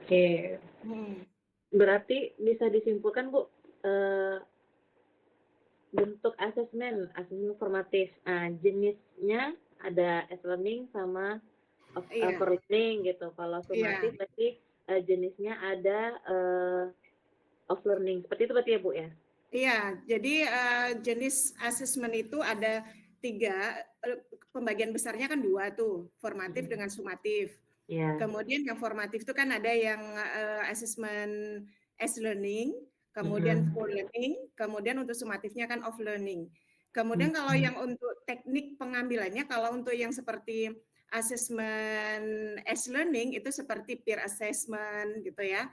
Oke. Hmm. Berarti bisa disimpulkan Bu, bentuk asesmen formatif. Jenisnya ada S-learning sama Iya, off-learning gitu. Kalau iya, sumatif berarti jenisnya ada off-learning. Seperti itu berarti ya Bu ya? iya. Jadi jenis asesmen itu ada 3, pembagian besarnya kan 2 tuh, formatif dengan sumatif. Iya. Kemudian yang formatif itu kan ada yang asesmen S-learning, kemudian Mhm. full learning, kemudian untuk sumatifnya kan off learning. Kemudian kalau Mhm. yang untuk teknik pengambilannya, kalau untuk yang seperti asesmen S-learning itu seperti peer assessment gitu ya.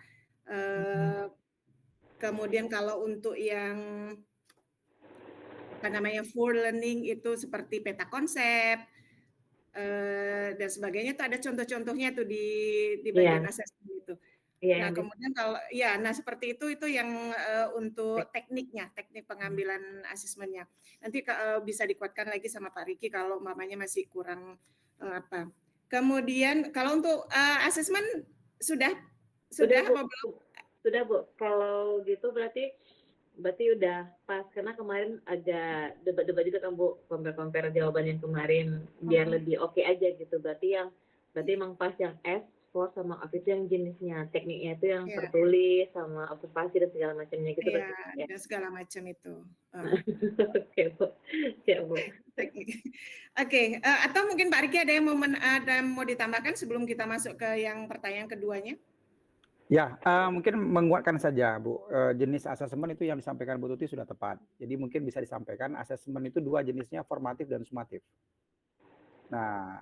Kemudian kalau untuk yang apa namanya full learning itu seperti peta konsep dan sebagainya. Itu ada contoh-contohnya tuh di bagian Iya. asesmen itu. Iya Nah yang di kemudian kalau ya, nah seperti itu yang untuk tek. tekniknya, teknik pengambilan asesmennya. Nanti bisa dikuatkan lagi sama Pak Riki kalau mamanya masih kurang apa. Kemudian kalau untuk asesmen sudah Sudah sudah Bu. apa belum? Sudah Bu. Kalau gitu berarti udah pas karena kemarin ada debat-debat juga kan Bu, compare jawaban yang kemarin biar lebih oke aja gitu. Berarti emang pas yang S, for sama off itu yang jenisnya, tekniknya itu yang Ya, tertulis sama observasi dan segala macamnya gitu ya berarti ya. dan segala macam itu. Oke Bu, siap Bu. Teknik. Oke, atau mungkin Pak Riki ada yang mau ditambahkan sebelum kita masuk ke yang pertanyaan keduanya? Ya, mungkin menguatkan saja, Bu. Jenis asesmen itu yang disampaikan Bu Tuti sudah tepat. Jadi mungkin bisa disampaikan asesmen itu 2 jenisnya, formatif dan sumatif. Nah,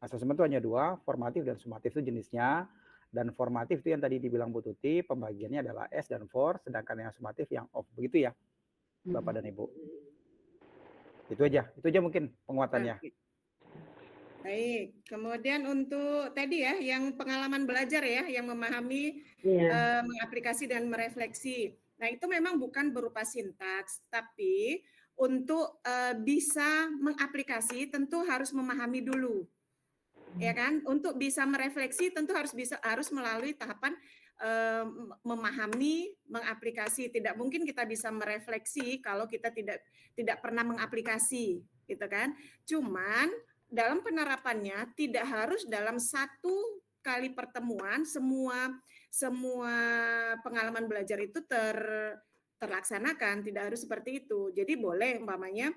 asesmen itu hanya 2, formatif dan sumatif itu jenisnya. Dan formatif itu yang tadi dibilang Bu Tuti, pembagiannya adalah S dan for, sedangkan yang sumatif yang off. Begitu ya, Bapak dan Ibu. Itu aja mungkin penguatannya. Oke. Baik, kemudian untuk tadi ya, yang pengalaman belajar ya, yang memahami, Iya. mengaplikasi dan merefleksi. Nah, itu memang bukan berupa sintaks, tapi untuk bisa mengaplikasi tentu harus memahami dulu, ya kan? Untuk bisa merefleksi tentu harus melalui tahapan memahami, mengaplikasi. Tidak mungkin kita bisa merefleksi kalau kita tidak pernah mengaplikasi, gitu kan? Cuman dalam penerapannya tidak harus dalam satu kali pertemuan semua pengalaman belajar itu terlaksanakan, tidak harus seperti itu. Jadi boleh umpamanya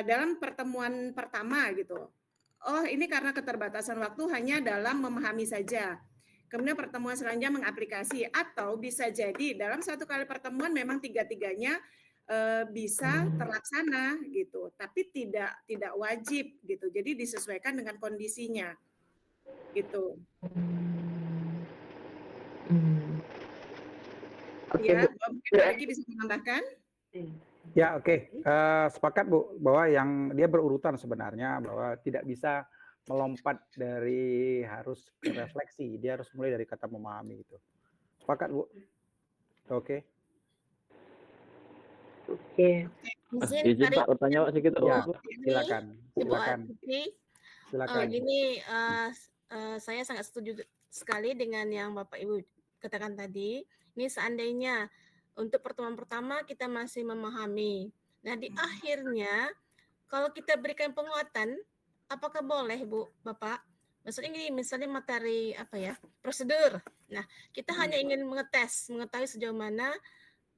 dalam pertemuan pertama gitu. Oh, ini karena keterbatasan waktu hanya dalam memahami saja. Kemudian pertemuan selanjutnya mengaplikasi, atau bisa jadi dalam satu kali pertemuan memang tiga-tiganya bisa terlaksana gitu, tapi tidak wajib gitu. Jadi disesuaikan dengan kondisinya gitu. Oke Ya, Bu. mungkin Pak Riki bisa menambahkan. Ya, oke. Sepakat Bu bahwa yang dia berurutan sebenarnya, bahwa tidak bisa melompat dari harus ke refleksi, dia harus mulai dari kata memahami itu. Sepakat Bu. Oke. Oke. Izin Izin Pak, bertanya Pak sedikit. Ya, ini silakan. Ibu Silakan. Atuti. Silakan. Gini, saya sangat setuju sekali dengan yang Bapak Ibu katakan tadi. Ini seandainya untuk pertemuan pertama kita masih memahami. Nah, di akhirnya kalau kita berikan penguatan, apakah boleh Bu, Bapak? Maksudnya gini, misalnya materi apa ya, prosedur. Nah, kita hanya ingin mengetahui sejauh mana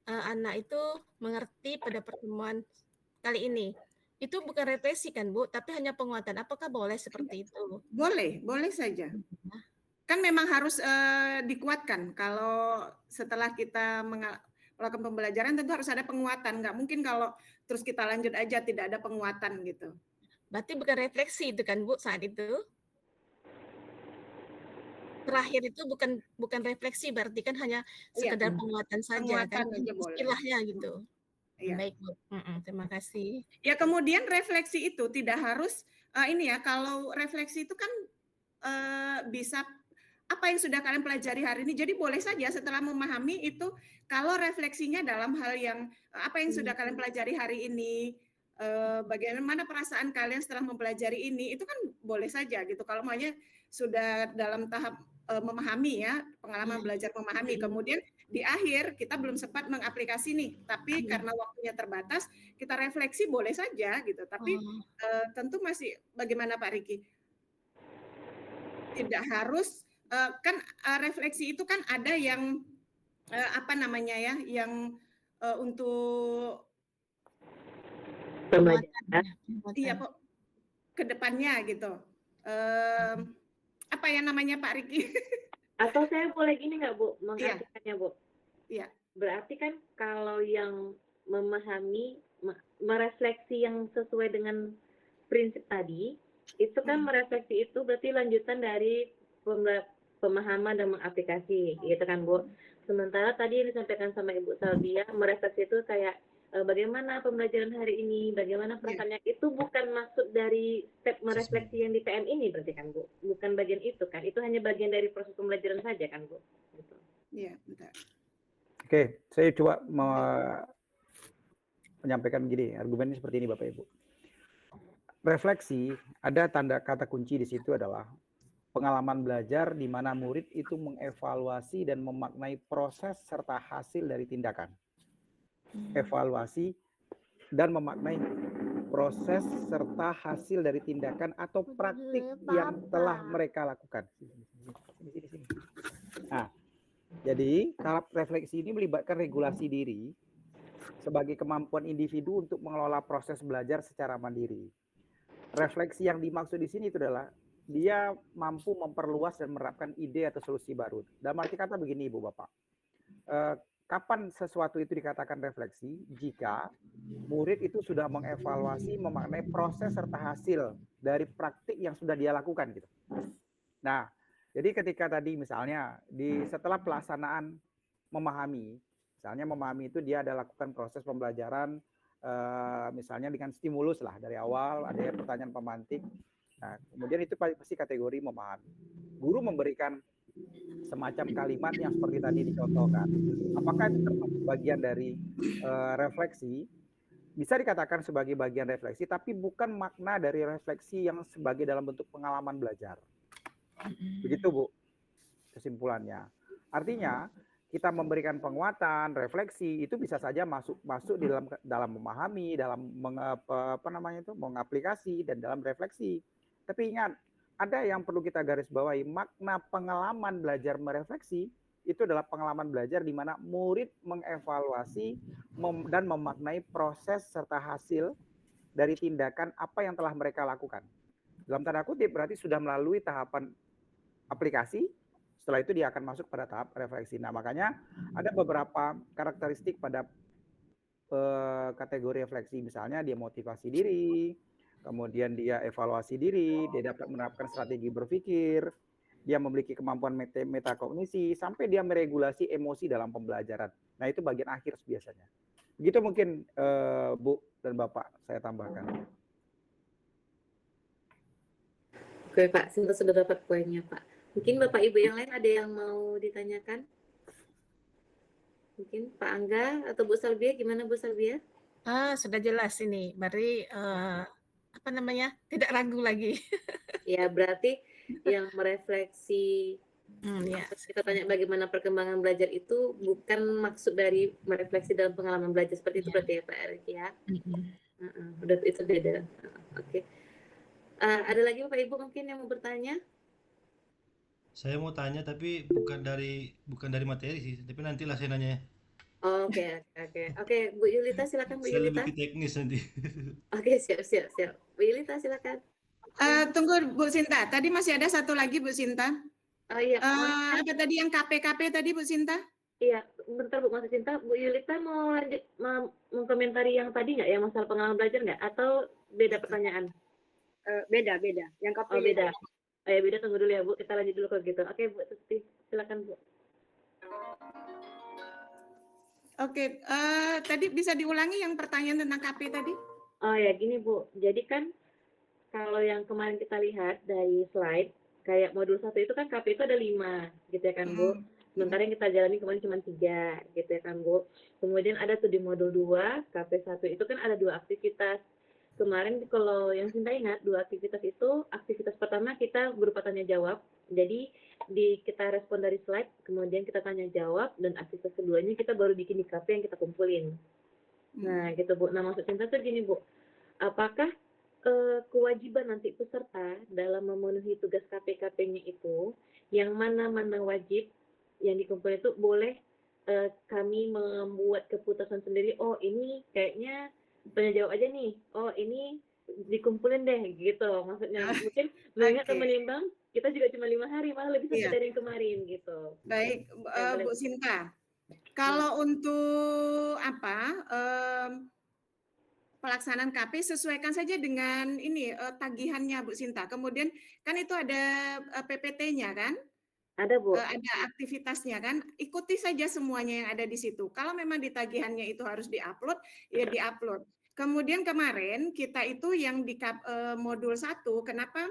anak itu mengerti pada pertemuan kali ini. Itu bukan refleksi kan Bu, tapi hanya penguatan. Apakah boleh seperti itu? Boleh saja. Kan memang harus dikuatkan. Kalau setelah kita melakukan pembelajaran tentu harus ada penguatan. Nggak mungkin kalau terus kita lanjut aja tidak ada penguatan gitu. Berarti bukan refleksi itu kan Bu saat itu? Terakhir itu bukan refleksi, berarti kan hanya sekedar penguatan saja kan, Penguatan aja boleh. istilahnya gitu. Iya. Baik Bu, terima kasih. Ya kemudian refleksi itu tidak harus ini ya, kalau refleksi itu kan bisa apa yang sudah kalian pelajari hari ini. Jadi boleh saja setelah memahami itu, kalau refleksinya dalam hal yang apa yang sudah kalian pelajari hari ini, bagaimana perasaan kalian setelah mempelajari ini, itu kan boleh saja gitu. Kalau maunya sudah dalam tahap memahami ya, pengalaman belajar memahami. Kemudian di akhir kita belum sempat mengaplikasi nih, tapi karena waktunya terbatas, kita refleksi boleh saja gitu. Tapi tentu masih bagaimana Pak Riki? Tidak harus kan refleksi itu kan ada yang apa namanya ya, yang untuk Pembelajaran. iya kok ke depannya gitu. Apa ya namanya Pak Riki? Atau saya boleh gini nggak Bu, Iya. mengartikannya Bu? Iya. Berarti kan kalau yang memahami, merefleksi yang sesuai dengan prinsip tadi, itu kan merefleksi itu berarti lanjutan dari pemahaman dan mengaplikasi, gitu kan Bu. Sementara tadi yang disampaikan sama Ibu Salvia, merefleksi itu kayak bagaimana pembelajaran hari ini, bagaimana perasaannya, itu bukan maksud dari step merefleksi yang di PM ini berarti kan Bu? Bukan bagian itu kan? Itu hanya bagian dari proses pembelajaran saja kan Bu? Gitu. Iya, bentar. Oke, saya coba menyampaikan begini, argumennya seperti ini Bapak Ibu. Refleksi, ada tanda kata kunci di situ adalah pengalaman belajar di mana murid itu mengevaluasi dan memaknai proses serta hasil dari tindakan. Evaluasi dan memaknai proses serta hasil dari tindakan atau praktik yang telah mereka lakukan. Sini. Nah, jadi tahap refleksi ini melibatkan regulasi diri sebagai kemampuan individu untuk mengelola proses belajar secara mandiri. Refleksi yang dimaksud di sini itu adalah dia mampu memperluas dan menerapkan ide atau solusi baru. Dalam arti kata begini Ibu Bapak, kapan sesuatu itu dikatakan refleksi? Jika murid itu sudah mengevaluasi, memaknai proses serta hasil dari praktik yang sudah dia lakukan gitu. Nah, jadi ketika tadi misalnya setelah pelaksanaan memahami, misalnya memahami itu dia ada lakukan proses pembelajaran, misalnya dengan stimulus lah dari awal, ada pertanyaan pemantik. Nah, kemudian itu pasti kategori memahami. Guru memberikan semacam kalimat yang seperti tadi dicontohkan. Apakah itu termasuk bagian dari refleksi? Bisa dikatakan sebagai bagian refleksi, tapi bukan makna dari refleksi yang sebagai dalam bentuk pengalaman belajar. Begitu Bu, kesimpulannya. Artinya kita memberikan penguatan, refleksi itu bisa saja masuk di dalam memahami, dalam mengaplikasi dan dalam refleksi. Tapi ingat, ada yang perlu kita garis bawahi, makna pengalaman belajar merefleksi itu adalah pengalaman belajar di mana murid mengevaluasi dan memaknai proses serta hasil dari tindakan apa yang telah mereka lakukan. Dalam tanda kutip berarti sudah melalui tahapan aplikasi. Setelah itu dia akan masuk pada tahap refleksi. Nah, makanya ada beberapa karakteristik pada kategori refleksi. Misalnya dia motivasi diri, kemudian dia evaluasi diri, dia dapat menerapkan strategi berpikir, dia memiliki kemampuan metakognisi, sampai dia meregulasi emosi dalam pembelajaran. Nah, itu bagian akhir biasanya. Begitu mungkin Bu dan Bapak saya tambahkan. Oke Pak, Sinta sudah dapat poinnya Pak. Mungkin Bapak Ibu yang lain ada yang mau ditanyakan? Mungkin Pak Angga atau Bu Salvia, gimana Bu Salvia? Sudah jelas ini, berarti apa namanya, tidak ragu lagi. Ya, berarti yang merefleksi, Ya. kita tanya bagaimana perkembangan belajar itu bukan maksud dari merefleksi dalam pengalaman belajar seperti itu berarti ya Pak Erik ya? Udah itu beda. Oke. Ada lagi Bapak Ibu mungkin yang mau bertanya? Saya mau tanya tapi bukan dari materi sih, tapi nantilah saya nanya. Oke, Bu Yulita silakan Bu Saya Yulita. lebih ke teknis nanti. Oke, siap. Bu Yulita silakan. Tunggu Bu Sinta, tadi masih ada satu lagi Bu Sinta. Oh iya. Apa tadi yang KPKP tadi Bu Sinta? Iya, bentar Bu Mas Sinta, Bu Yulita mau lanjut mengkomentari yang tadi nggak, yang masalah pengalaman belajar nggak? Atau beda pertanyaan? Beda. Yang KP. Oh beda. Oh ya beda, tunggu dulu ya Bu, kita lanjut dulu kalau gitu. Oke Bu Tuti, silakan Bu. Oke, tadi bisa diulangi yang pertanyaan tentang KP tadi? Oh ya gini Bu, jadi kan kalau yang kemarin kita lihat dari slide, kayak modul 1 itu kan KP itu ada 5 gitu ya kan Bu. Sementara yang kita jalani kemarin cuma 3 gitu ya kan Bu. Kemudian ada tuh di modul 2, KP 1 itu kan ada 2 aktivitas. kemarin kalau yang Sinta ingat, 2 aktivitas itu, aktivitas pertama kita berupa tanya jawab. Jadi kita respon dari slide, kemudian kita tanya jawab, dan aktivitas keduanya kita baru bikin di KP yang kita kumpulin. Nah, gitu Bu. Nah, maksud Sinta tuh gini Bu, apakah kewajiban nanti peserta dalam memenuhi tugas KP-KP-nya itu, yang mana-mana wajib yang dikumpulin itu boleh kami membuat keputusan sendiri, oh ini kayaknya tanya jawab aja nih, oh ini dikumpulin deh gitu, maksudnya mungkin mengingat Oke. menimbang kita juga cuma 5 hari, malah lebih Iya. santai dari yang kemarin gitu. Baik, boleh. Bu Sinta. Kalau untuk pelaksanaan KP sesuaikan saja dengan ini tagihannya Bu Sinta. Kemudian kan itu ada PPT-nya kan? Ada Bu. Ada aktivitasnya kan? Ikuti saja semuanya yang ada di situ. Kalau memang di tagihannya itu harus diupload, ya diupload. Kemudian kemarin kita itu yang di modul 1, kenapa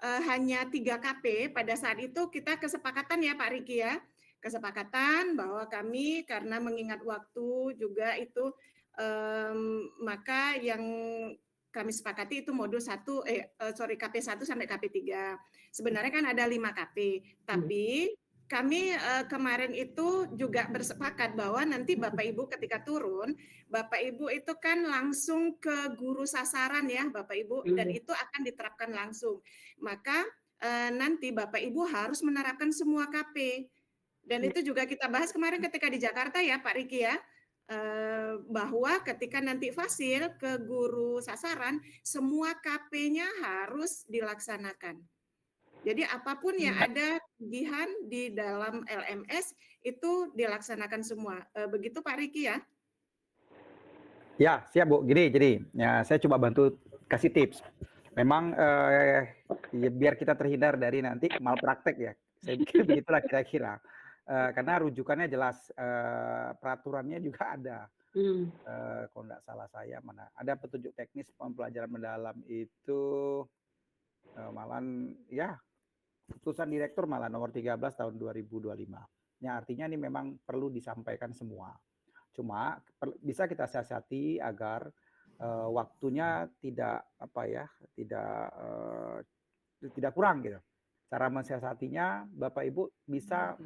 hanya 3 KP pada saat itu kita kesepakatan ya Pak Riki ya. Kesepakatan bahwa kami karena mengingat waktu juga itu maka yang kami sepakati itu modul 1 KP 1 sampai KP 3. Sebenarnya kan ada 5 KP, tapi kami kemarin itu juga bersepakat bahwa nanti Bapak Ibu ketika turun, Bapak Ibu itu kan langsung ke guru sasaran ya Bapak Ibu, dan itu akan diterapkan langsung. Maka nanti Bapak Ibu harus menerapkan semua KP. Dan itu juga kita bahas kemarin ketika di Jakarta ya Pak Riki ya, bahwa ketika nanti fasil ke guru sasaran, semua KP-nya harus dilaksanakan. Jadi apapun yang ada tagihan di dalam LMS itu dilaksanakan semua. Begitu Pak Riki ya? Ya, siap Bu. Jadi ya, saya coba bantu kasih tips. Memang ya, biar kita terhindar dari nanti malpraktek ya. Saya pikir begitulah kira-kira. Karena rujukannya jelas, peraturannya juga ada. Kalau nggak salah saya mana ada petunjuk teknis pembelajaran mendalam itu malahan ya keputusan direktur malah nomor 13 tahun 2025. Ya artinya ini memang perlu disampaikan semua. Cuma bisa kita siasati agar waktunya tidak tidak kurang gitu. Cara mensiasatinya Bapak Ibu bisa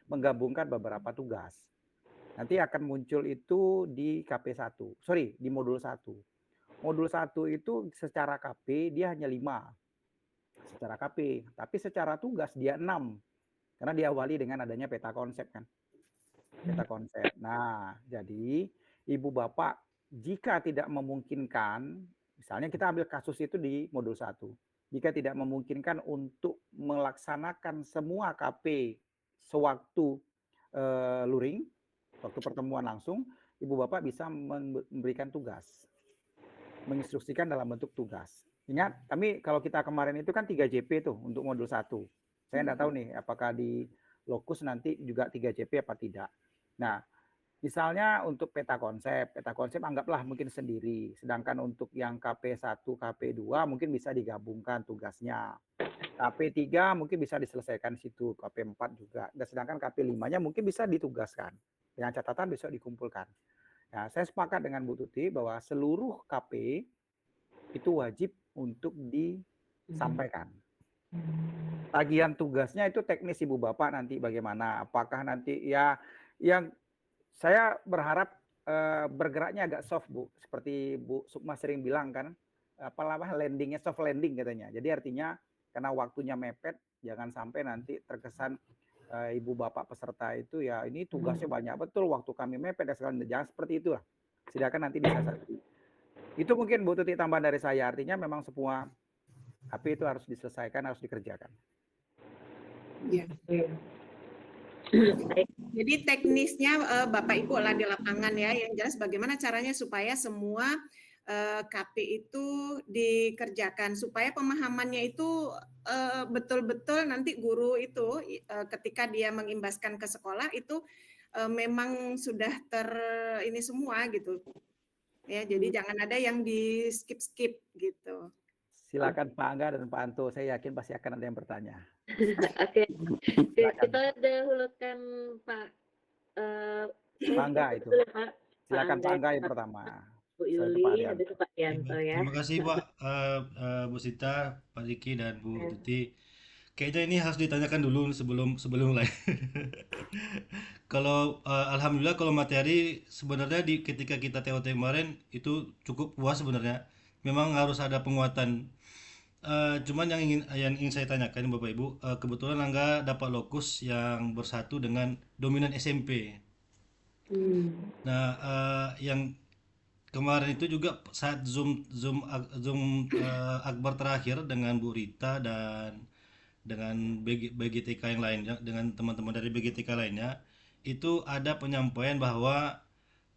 menggabungkan beberapa tugas. Nanti akan muncul itu di KP1, di modul 1. Modul 1 itu secara KP dia hanya 5. Secara KP, tapi secara tugas dia 6. Karena diawali dengan adanya peta konsep kan. Peta konsep. Nah, jadi Ibu Bapak jika tidak memungkinkan, misalnya kita ambil kasus itu di modul 1. Jika tidak memungkinkan untuk melaksanakan semua KP sewaktu luring, waktu pertemuan langsung, Ibu Bapak bisa memberikan tugas, menginstruksikan dalam bentuk tugas. Ingat, kalau kita kemarin itu kan 3 JP tuh untuk modul 1. Saya enggak tahu nih apakah di Lokus nanti juga 3 JP apa tidak. Nah, misalnya untuk peta konsep anggaplah mungkin sendiri. Sedangkan untuk yang KP1, KP2 mungkin bisa digabungkan tugasnya. KP3 mungkin bisa diselesaikan situ, KP4 juga. Dan sedangkan KP5-nya mungkin bisa ditugaskan. Dengan catatan besok dikumpulkan. Nah, saya sepakat dengan Bu Tuti bahwa seluruh KP itu wajib untuk disampaikan. Tagihan tugasnya itu teknis Ibu Bapak nanti bagaimana. Apakah nanti ya yang saya berharap bergeraknya agak soft Bu. Seperti Bu Sukma sering bilang kan, landingnya soft landing katanya. Jadi artinya karena waktunya mepet, jangan sampai nanti terkesan Ibu Bapak peserta itu ya ini tugasnya banyak betul, waktu kami mepet dan segala, jangan seperti itulah. Silakan nanti disiasati. Itu mungkin Bu Tuti tambahan dari saya, artinya memang semua KP itu harus diselesaikan, harus dikerjakan. Ya. Jadi teknisnya Bapak Ibu lah di lapangan ya, yang jelas bagaimana caranya supaya semua KP itu dikerjakan, supaya pemahamannya itu betul-betul nanti guru itu ketika dia mengimbaskan ke sekolah itu memang sudah ini semua gitu. Ya, jadi jangan ada yang di skip gitu. Silakan Pak Angga dan Pak Anto, saya yakin pasti akan ada yang bertanya. Oke, kita dahulukan Pak Angga itu. Pak. Silakan Pak Angga yang pertama. Bu Saya itu Pak Yuli, Aryan. habis itu Pak Oke, Yanto baik. ya. Terima kasih Pak, Bu Sita, Pak Riki dan Bu Tuti. Kayaknya ini harus ditanyakan dulu sebelum sebelum mulai. Kalau alhamdulillah kalau materi sebenarnya ketika kita TOT kemarin itu cukup puas sebenarnya. Memang harus ada penguatan. Cuman yang ingin saya tanyakan Bapak Ibu, kebetulan Angga dapat lokus yang bersatu dengan dominan SMP. Nah, yang kemarin itu juga saat Zoom Akbar terakhir dengan Bu Rita dan dengan BGTK yang lainnya, dengan teman-teman dari BGTK lainnya, itu ada penyampaian bahwa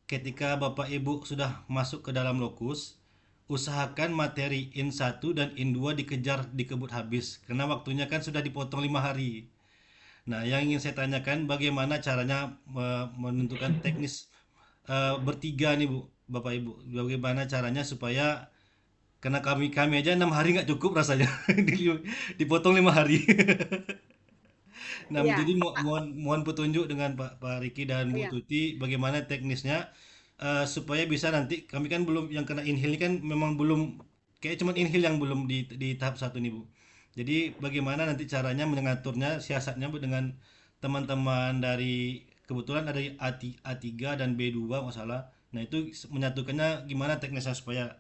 ketika Bapak Ibu sudah masuk ke dalam lokus, usahakan materi in 1 dan in 2 dikejar dikebut habis karena waktunya kan sudah dipotong 5 hari. Nah, yang ingin saya tanyakan bagaimana caranya menentukan teknis bertiga nih Bu, Bapak Ibu. Bagaimana caranya supaya karena kami aja 6 hari nggak cukup rasanya dipotong 5 hari. Nah, Iya, jadi mohon petunjuk dengan Pak Riki dan Bu iya. Tuti bagaimana teknisnya supaya bisa nanti kami kan belum yang kena inhale ini kan memang belum kayak cuman inhale yang belum di tahap 1 nih Bu. Jadi bagaimana nanti caranya mengaturnya siasatnya Bu dengan teman-teman dari kebetulan ada A3 dan B2 masalah. Nah, itu menyatukannya gimana teknisnya supaya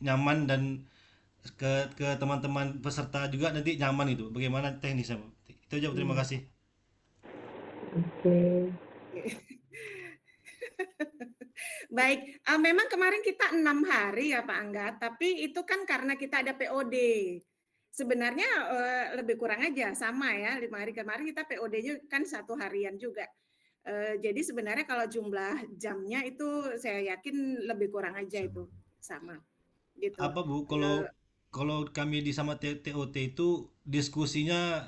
nyaman dan ke teman-teman peserta juga nanti nyaman itu. Bagaimana teknisnya Bu? Itu aja Bu, terima kasih. Oke. Baik, memang kemarin kita 6 hari ya Pak Angga, tapi itu kan karena kita ada POD. Sebenarnya lebih kurang aja, sama ya, 5 hari kemarin kita POD-nya kan 1 harian juga. Jadi sebenarnya kalau jumlah jamnya itu saya yakin lebih kurang aja itu, sama gitu. Apa Bu, kalau kami di sama TOT itu diskusinya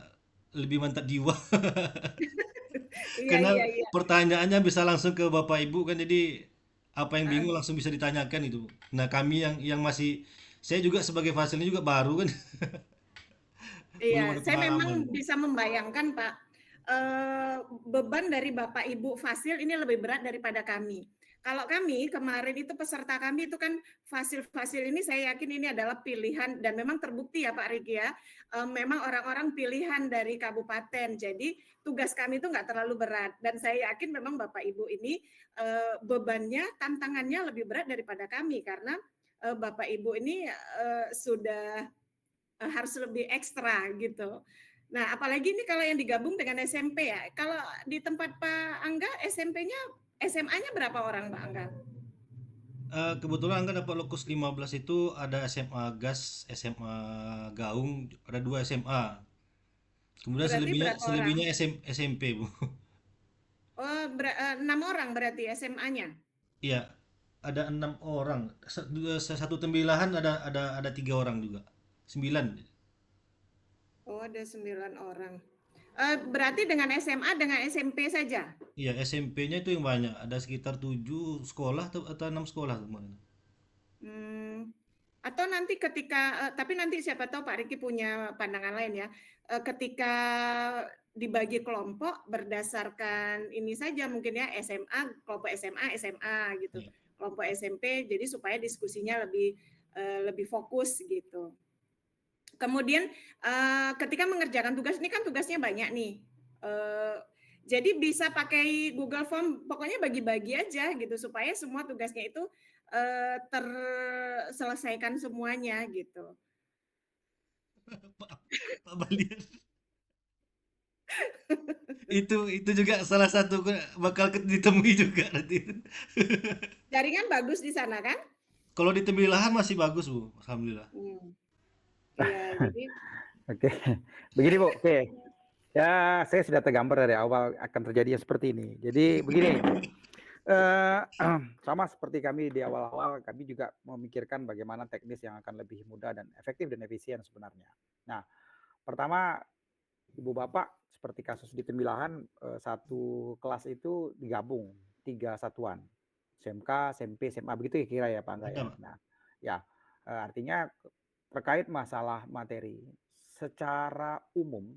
lebih mantap jiwa. Iya, Karena iya, iya. pertanyaannya bisa langsung ke Bapak Ibu kan jadi apa yang bingung langsung bisa ditanyakan itu. Nah, kami yang masih saya juga sebagai fasil ini juga baru kan belum Iya, ada saya pengalaman. memang bisa membayangkan Pak, beban dari Bapak Ibu Fasil ini lebih berat daripada kami. Kalau kami kemarin itu peserta kami itu kan Fasil ini saya yakin ini adalah pilihan dan memang terbukti ya Pak Riki ya, memang orang-orang pilihan dari kabupaten. Jadi tugas kami itu nggak terlalu berat dan saya yakin memang Bapak Ibu ini bebannya, tantangannya lebih berat daripada kami karena Bapak Ibu ini sudah harus lebih ekstra gitu. Nah, apalagi ini kalau yang digabung dengan SMP ya. Kalau di tempat Pak Angga SMA-nya berapa orang Pak Angga? Kebetulan Angga dapat lokus 15 itu ada SMA Gas, SMA Gaung, ada 2 SMA. Kemudian Berarti berapa orang? selebihnya SMP, Bu. Oh, 6 orang berarti SMA-nya. Iya, ada 6 orang. Satu tembilahan ada 3 orang juga. 9. Oh, ada 9 orang. Berarti dengan SMA dengan SMP saja. Iya, SMP-nya itu yang banyak. Ada sekitar 7 sekolah atau 6 sekolah kemarin. Atau nanti ketika tapi nanti siapa tahu Pak Riki punya pandangan lain ya. Ketika dibagi kelompok berdasarkan ini saja mungkin ya SMA, kelompok SMA gitu. Iya. Kelompok SMP jadi supaya diskusinya lebih fokus gitu. Kemudian ketika mengerjakan tugas ini kan tugasnya banyak nih. Jadi bisa pakai Google Form, pokoknya bagi-bagi aja gitu supaya semua tugasnya itu terselesaikan semuanya gitu. Pak Balian. Itu juga salah satu bakal ditemui juga nanti. Jaringan bagus di sana kan? Kalau di tembilahan masih bagus, Bu. Alhamdulillah. Iya, jadi Oke, begini Bu. Oke, ya saya sudah tergambar dari awal akan terjadi seperti ini. Jadi begini, sama seperti kami di awal-awal, kami juga memikirkan bagaimana teknis yang akan lebih mudah dan efektif dan efisien sebenarnya. Nah, pertama Ibu Bapak seperti kasus di Tembilahan, satu kelas itu digabung 3 satuan, SMK, SMP, SMA begitu ya kira ya Pak Angga ya. Ada, Pak. Nah, ya artinya terkait masalah materi secara umum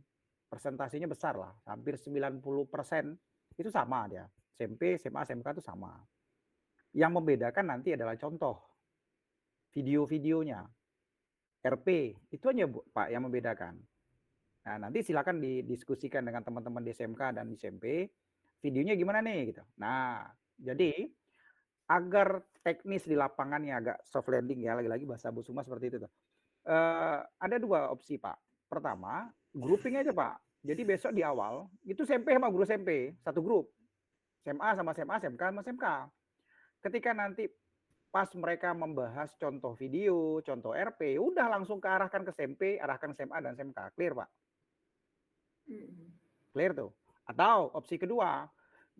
persentasenya besar lah, hampir 90% itu sama dia. SMP, SMA, SMK itu sama. Yang membedakan nanti adalah contoh. video-videonya. RP, itu aja Bu, Pak yang membedakan. Nah, nanti silakan didiskusikan dengan teman-teman di SMK dan di SMP, videonya gimana nih gitu. Nah, jadi agar teknis di lapangannya agak soft landing ya, lagi-lagi bahasa Bu Suma seperti itu tuh. Ada 2 opsi Pak. Pertama, grouping aja Pak. Jadi besok di awal, itu SMP sama guru SMP, satu grup. SMA sama SMA, SMK sama SMK. Ketika nanti pas mereka membahas contoh video, contoh RP, udah langsung arahkan ke SMP, arahkan SMA dan SMK. Clear Pak? Clear tuh. Atau opsi kedua,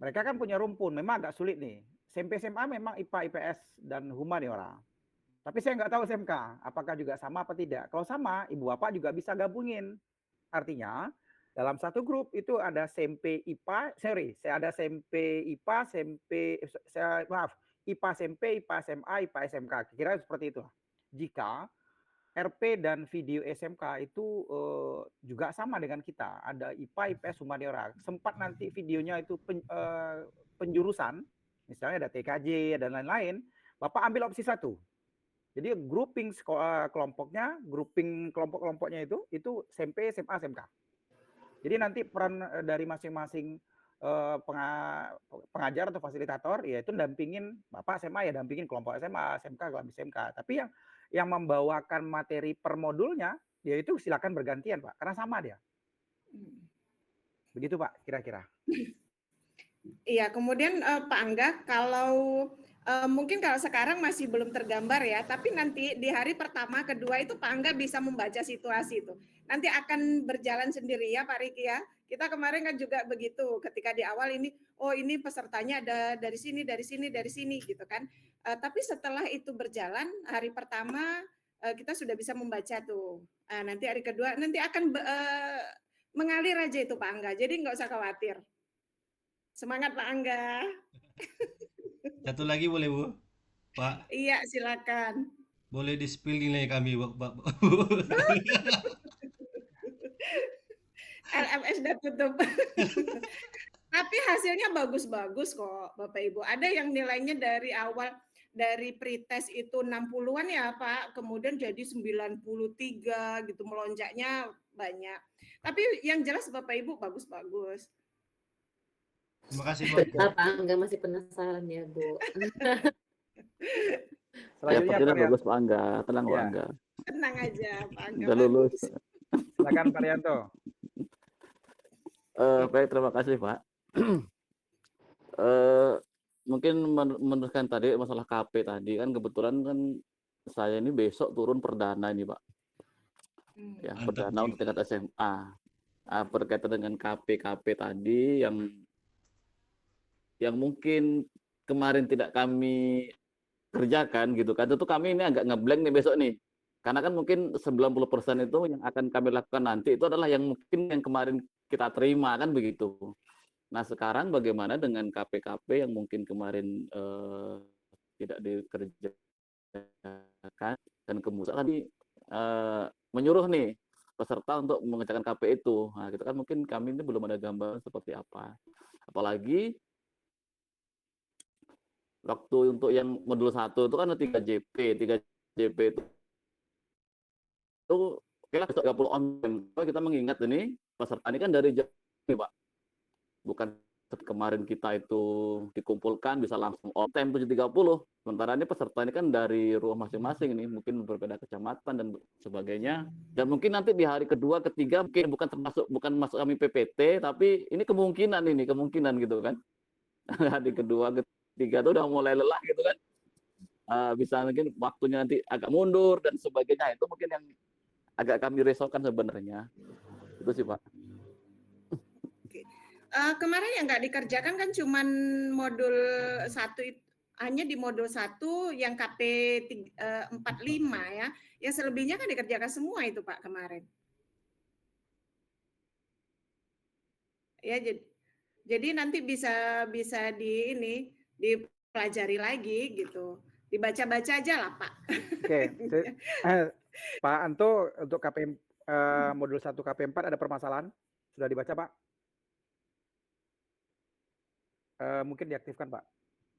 mereka kan punya rumpun, memang agak sulit nih. SMP SMA memang IPA, IPS, dan humaniora. Tapi saya nggak tahu SMK, apakah juga sama apa tidak. Kalau sama, Ibu Bapak juga bisa gabungin. Artinya, dalam satu grup itu ada SMP IPA, saya ada SMP IPA, maaf, IPA SMP, IPA SMA, IPA SMK. Kira seperti itu. Jika RP dan video SMK itu juga sama dengan kita, ada IPA, IPS, humaniora. Sempat nanti videonya itu penjurusan, misalnya ada TKJ dan lain-lain, Bapak ambil opsi 1. Jadi grouping kelompoknya, grouping kelompok-kelompoknya itu SMP, SMA, SMK. Jadi nanti peran dari masing-masing pengajar atau fasilitator, yaitu dampingin Bapak SMA ya dampingin kelompok SMA, SMK kelompok SMK. Tapi yang membawakan materi per modulnya, yaitu silakan bergantian Pak, karena sama dia. Begitu Pak, kira-kira. Iya, kemudian Pak Angga, kalau mungkin kalau sekarang masih belum tergambar ya, tapi nanti di hari pertama, kedua itu Pak Angga bisa membaca situasi itu. Nanti akan berjalan sendiri ya Pak Riki ya. Kita kemarin kan juga begitu, ketika di awal ini, oh ini pesertanya ada dari sini, dari sini, dari sini gitu kan. Tapi setelah itu berjalan, hari pertama kita sudah bisa membaca tuh. Nanti hari kedua, nanti akan mengalir aja itu Pak Angga, jadi nggak usah khawatir. Semangat Pak Angga. Satu lagi boleh Bu? Pak, Iya, silakan. boleh di-spill nilai kami Bu? LMS udah tutup. Tapi hasilnya bagus-bagus kok Bapak Ibu. Ada yang nilainya dari awal dari pretest itu 60-an ya Pak, kemudian jadi 93 gitu, melonjaknya banyak. Tapi yang jelas Bapak Ibu bagus-bagus. Terima kasih Bu. Apa enggak masih penasaran ya Bu? Selanjutnya Dapat Pak bagus Pak Angga, tenang Pak Ya. Angga. Tenang aja Pak Angga. Udah lulus. bagus. Silakan Pak Rianto. Baik, terima kasih Pak. Mungkin meneruskan tadi masalah KP tadi kan kebetulan kan saya ini besok turun perdana ini Pak. Ya, Mantap perdana juga. untuk tingkat SMA. Berkaitan dengan KP tadi yang mungkin kemarin tidak kami kerjakan gitu kan, tentu kami ini agak ngeblank nih besok nih. Karena kan mungkin 90% itu yang akan kami lakukan nanti itu adalah yang mungkin yang kemarin kita terima kan begitu. Nah sekarang bagaimana dengan KP yang mungkin kemarin tidak dikerjakan dan kemudian kami menyuruh nih peserta untuk mengerjakan KP itu. Nah gitu kan mungkin kami ini belum ada gambaran seperti apa. Apalagi waktu untuk yang modul 1 itu kan ada 3 JP itu kira 30 online. Kalau kita mengingat ini peserta ini kan dari jam ini Pak. Bukan kemarin kita itu dikumpulkan bisa langsung on time 7.30. Sementara ini peserta ini kan dari rumah masing-masing ini mungkin berbeda kecamatan dan sebagainya. Dan mungkin nanti di hari kedua, ketiga mungkin bukan masuk kami PPT, tapi ini kemungkinan gitu kan. Hari kedua, ketiga itu udah mulai lelah gitu kan. Bisa mungkin waktunya nanti agak mundur dan sebagainya. Itu mungkin yang agak kami risaukan sebenarnya. Itu sih Pak. Kemarin yang nggak dikerjakan kan cuman modul 1 hanya di modul 1 yang KP 45 ya. Yang selebihnya kan dikerjakan semua itu Pak kemarin. Ya jadi nanti bisa dipelajari lagi gitu. Dibaca-baca aja lah Pak. Oke. Pak Anto untuk KP modul 1 KP 4 ada permasalahan? Sudah dibaca Pak? Mungkin diaktifkan Pak.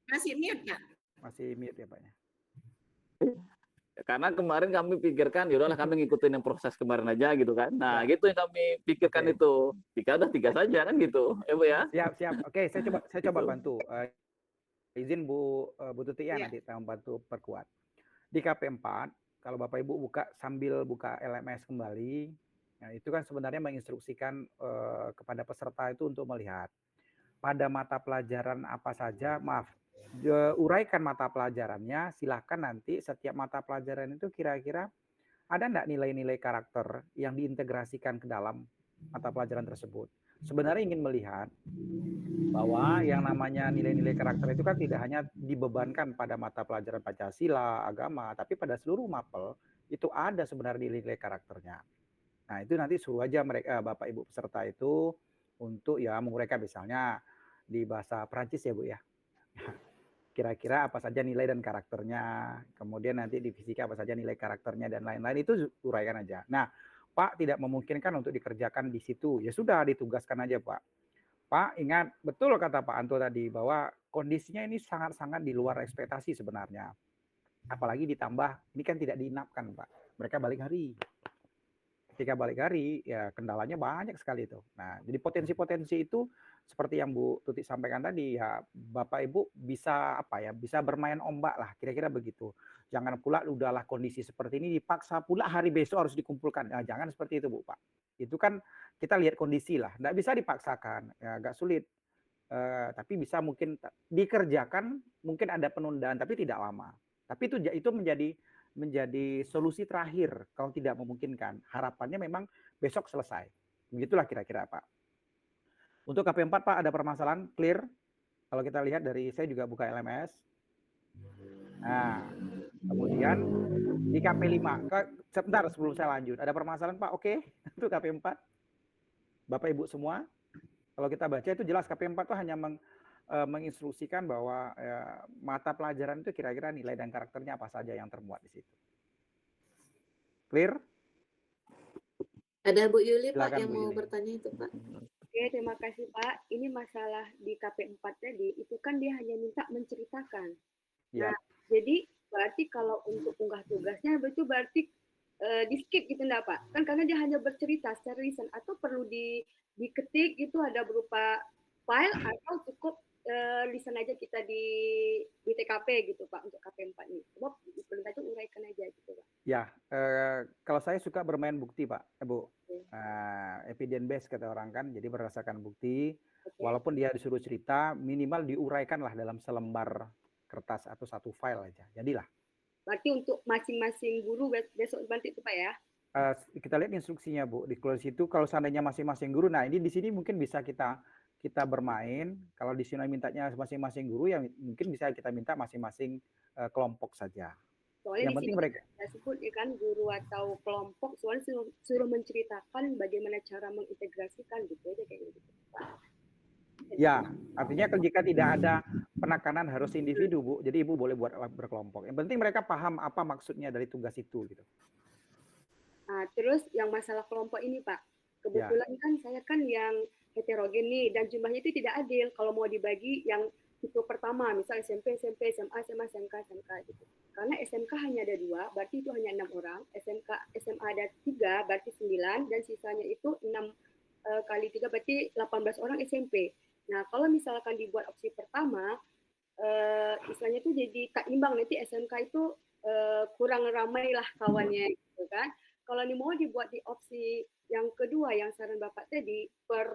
Masih mute Pak. Masih mute ya Pak ya. Karena kemarin kami pikirkan, ya udahlah kami ngikutin yang proses kemarin aja gitu kan. Nah, gitu yang kami pikirkan Oke. itu. Jika udah 3 saja kan gitu, ya Bu ya. Siap. Oke, saya coba Gitu. bantu. Izin Bu Tuti ya Iya. nanti tolong bantu perkuat. Di KP4 kalau Bapak Ibu sambil buka LMS kembali, nah itu kan sebenarnya menginstruksikan kepada peserta itu untuk melihat pada mata pelajaran apa saja, uraikan mata pelajarannya, silakan nanti setiap mata pelajaran itu kira-kira ada enggak nilai-nilai karakter yang diintegrasikan ke dalam mata pelajaran tersebut. Sebenarnya ingin melihat bahwa yang namanya nilai-nilai karakter itu kan tidak hanya dibebankan pada mata pelajaran Pancasila, agama, tapi pada seluruh mapel itu ada sebenarnya nilai-nilai karakternya. Nah, itu nanti suruh aja mereka Bapak Ibu peserta itu untuk ya menguraikan misalnya di bahasa Prancis ya Bu ya. Kira-kira apa saja nilai dan karakternya, kemudian nanti di fisika apa saja nilai karakternya dan lain-lain itu uraikan aja. Nah, Pak tidak memungkinkan untuk dikerjakan di situ, ya sudah ditugaskan aja Pak. Pak, ingat betul kata Pak Anto tadi bahwa kondisinya ini sangat-sangat di luar ekspektasi sebenarnya. Apalagi ditambah ini kan tidak diinapkan Pak. Mereka balik hari. Ketika balik hari ya kendalanya banyak sekali itu. Nah, jadi potensi-potensi itu seperti yang Bu Tuti sampaikan tadi ya Bapak Ibu bisa apa ya, bisa bermain ombak lah kira-kira begitu. Jangan pula udahlah kondisi seperti ini dipaksa pula hari besok harus dikumpulkan. Nah, jangan seperti itu Bu Pak. Itu kan kita lihat kondisi lah, nggak bisa dipaksakan, ya agak sulit. Tapi bisa mungkin dikerjakan, mungkin ada penundaan tapi tidak lama. Tapi itu menjadi solusi terakhir kalau tidak memungkinkan. Harapannya memang besok selesai. Begitulah kira-kira Pak. Untuk KP4 Pak ada permasalahan clear. Kalau kita lihat dari saya juga buka LMS. Nah, kemudian di KP5, sebentar sebelum saya lanjut, ada permasalahan Pak? Oke, untuk KP4. Bapak Ibu semua, kalau kita baca itu jelas KP4 itu hanya menginstruksikan bahwa mata pelajaran itu kira-kira nilai dan karakternya apa saja yang termuat di situ. Clear? Ada Bu Yuli Pak Silakan yang Bu mau Yuli. bertanya itu Pak. Oke, terima kasih Pak. Ini masalah di KP4 tadi, itu kan dia hanya minta menceritakan. Ya. Nah, jadi berarti kalau untuk unggah tugasnya itu berarti di skip gitu enggak Pak? Kan karena dia hanya bercerita secara lisan atau perlu diketik itu ada berupa file atau cukup lisan aja kita di TKP gitu Pak untuk KP4 ini. Coba perlu aja uraikan aja gitu Pak. Ya, kalau saya suka bermain bukti Pak, Bu. Evidence based kata orang kan, jadi berdasarkan bukti. Walaupun dia disuruh cerita, minimal diuraikan lah dalam selembar kertas atau satu file aja. Jadilah. Berarti untuk masing-masing guru besok nanti itu Pak ya? Kita lihat instruksinya Bu. Di situ kalau seandainya masing-masing guru, nah ini di sini mungkin bisa kita bermain. Kalau di sini mintanya masing-masing guru, ya mungkin bisa kita minta masing-masing kelompok saja. Soalnya yang penting mereka sebut ya kan guru atau kelompok soalnya suruh menceritakan bagaimana cara mengintegrasikan gitu aja kayak gitu. Ya, artinya jika tidak ada penekanan harus individu Bu, jadi Ibu boleh buat berkelompok. Yang penting mereka paham apa maksudnya dari tugas itu gitu. Nah, terus yang masalah kelompok ini Pak, kebetulan kan saya kan yang heterogen nih dan jumlahnya itu tidak adil kalau mau dibagi yang itu pertama, misal SMP, SMA, SMK gitu. Karena SMK hanya ada 2, berarti itu hanya 6 orang. SMA ada 3, berarti 9, dan sisanya itu 6 kali 3, berarti 18 orang SMP. Nah, kalau misalkan dibuat opsi pertama, istilahnya itu jadi tak imbang, nanti SMK itu kurang ramai lah kawannya, gitu kan. Kalau ini mau dibuat di opsi yang kedua, yang saran Bapak tadi, per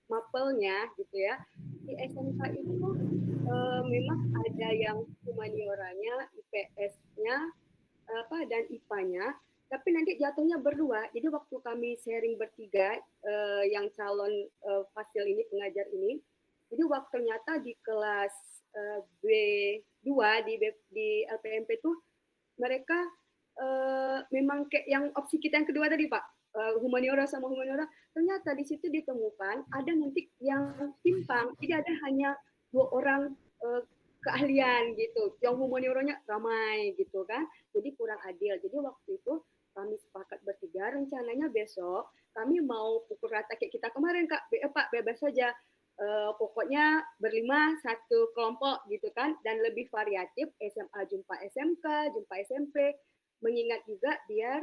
mapelnya gitu ya, di SMK itu memang ada yang humanioranya, IPS-nya, dan IPA-nya, tapi nanti jatuhnya berdua. Jadi waktu kami sharing bertiga, yang calon fasil ini, pengajar ini, jadi waktu ternyata di kelas B2 di LPMP itu mereka memang kayak yang opsi kita yang kedua tadi Pak, humaniora sama humaniora, ternyata di situ ditemukan ada nanti yang timpang, jadi ada hanya 2 orang keahlian gitu, yang humanioranya ramai gitu kan, jadi kurang adil. Jadi waktu itu kami sepakat bertiga, rencananya besok kami mau pukul rata kayak kita kemarin Kak, Pak bebas saja, pokoknya berlima satu kelompok gitu kan, dan lebih variatif, SMA jumpa SMK, jumpa SMP, mengingat juga biar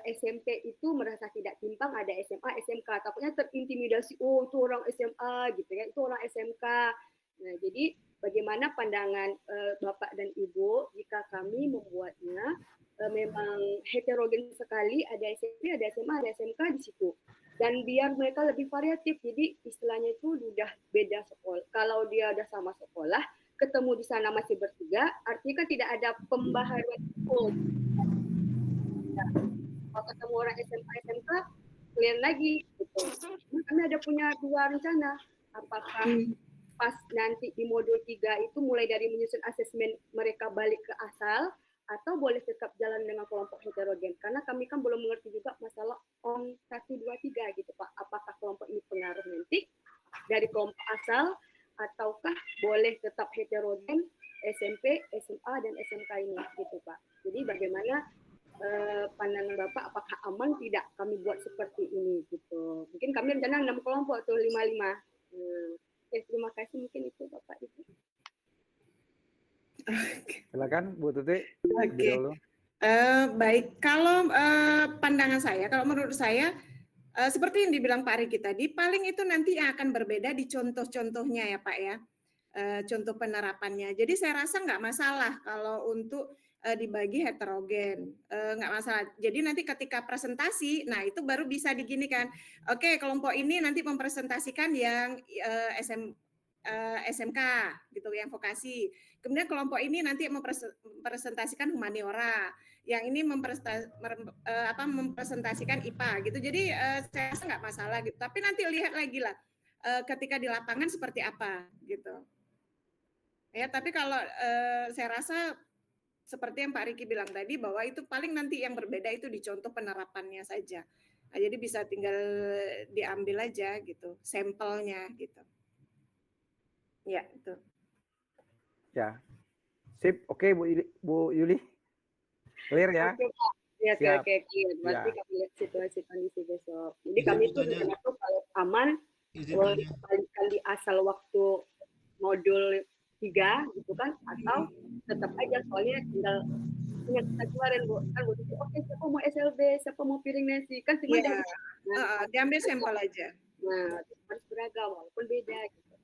SMP itu merasa tidak timpang, ada SMA, SMK, takutnya terintimidasi, oh itu orang SMA gitu ya, itu orang SMK. Nah, jadi bagaimana pandangan Bapak dan Ibu jika kami membuatnya memang heterogen sekali, ada SMP, ada SMA, ada SMK di situ. Dan biar mereka lebih variatif, jadi istilahnya itu udah beda sekolah. Kalau dia udah sama sekolah, ketemu di sana masih bertiga, artinya kan tidak ada pembaharuan hukum. Kalau ketemu orang SMA, SMK, clear lagi gitu. Kami ada punya dua rencana. Apakah pas nanti di modul 3 itu mulai dari menyusun asesmen mereka balik ke asal, atau boleh tetap jalan dengan kelompok heterogen? Karena kami kan belum mengerti juga masalah ON 1, 2, 3 gitu Pak. Apakah kelompok ini pengaruh nanti dari kelompok asal, ataukah boleh tetap heterogen SMP, SMA, dan SMK ini gitu Pak. Jadi bagaimana pandangan Bapak, apakah aman tidak kami buat seperti ini gitu. Mungkin kami rencana 6 kelompok tuh, 5-5. Terima kasih, mungkin itu Bapak Ibu. Silakan Bu Tuti. Oke. Baik, kalau pandangan saya, kalau menurut saya seperti yang dibilang Pak Riki tadi, paling itu nanti yang akan berbeda di contoh-contohnya ya Pak ya, contoh penerapannya. Jadi saya rasa nggak masalah kalau untuk dibagi heterogen, nggak masalah. Jadi nanti ketika presentasi, nah itu baru bisa diginikan. Oke, kelompok ini nanti mempresentasikan yang SMK gitu, yang vokasi. Kemudian kelompok ini nanti mempresentasikan humaniora, yang ini mempresentasikan IPA gitu. Jadi saya rasa nggak masalah gitu. Tapi nanti lihat lagi lah ketika di lapangan seperti apa gitu. Ya, tapi kalau saya rasa seperti yang Pak Riki bilang tadi, bahwa itu paling nanti yang berbeda itu di contoh penerapannya saja. Nah, jadi bisa tinggal diambil aja gitu, sampelnya gitu. Ya, itu. Ya. Sip, oke Bu Yuli. Clear ya? Oke Pak. Ya, Siap. oke. Berarti Ya. kami lihat situasi kondisi besok. Jadi Izin kami tuh bertanya. rencana tuh kalau aman, Izin boleh tanya. dikembalikan di asal waktu modul 3 gitu kan, atau tetap aja soalnya tinggal punya kita kemarin Bu, kan Bu, oke siapa mau SLB, siapa mau piring nasi, kan semua Ya, dari diambil sampel aja. nah harus beragam walaupun beda gitu.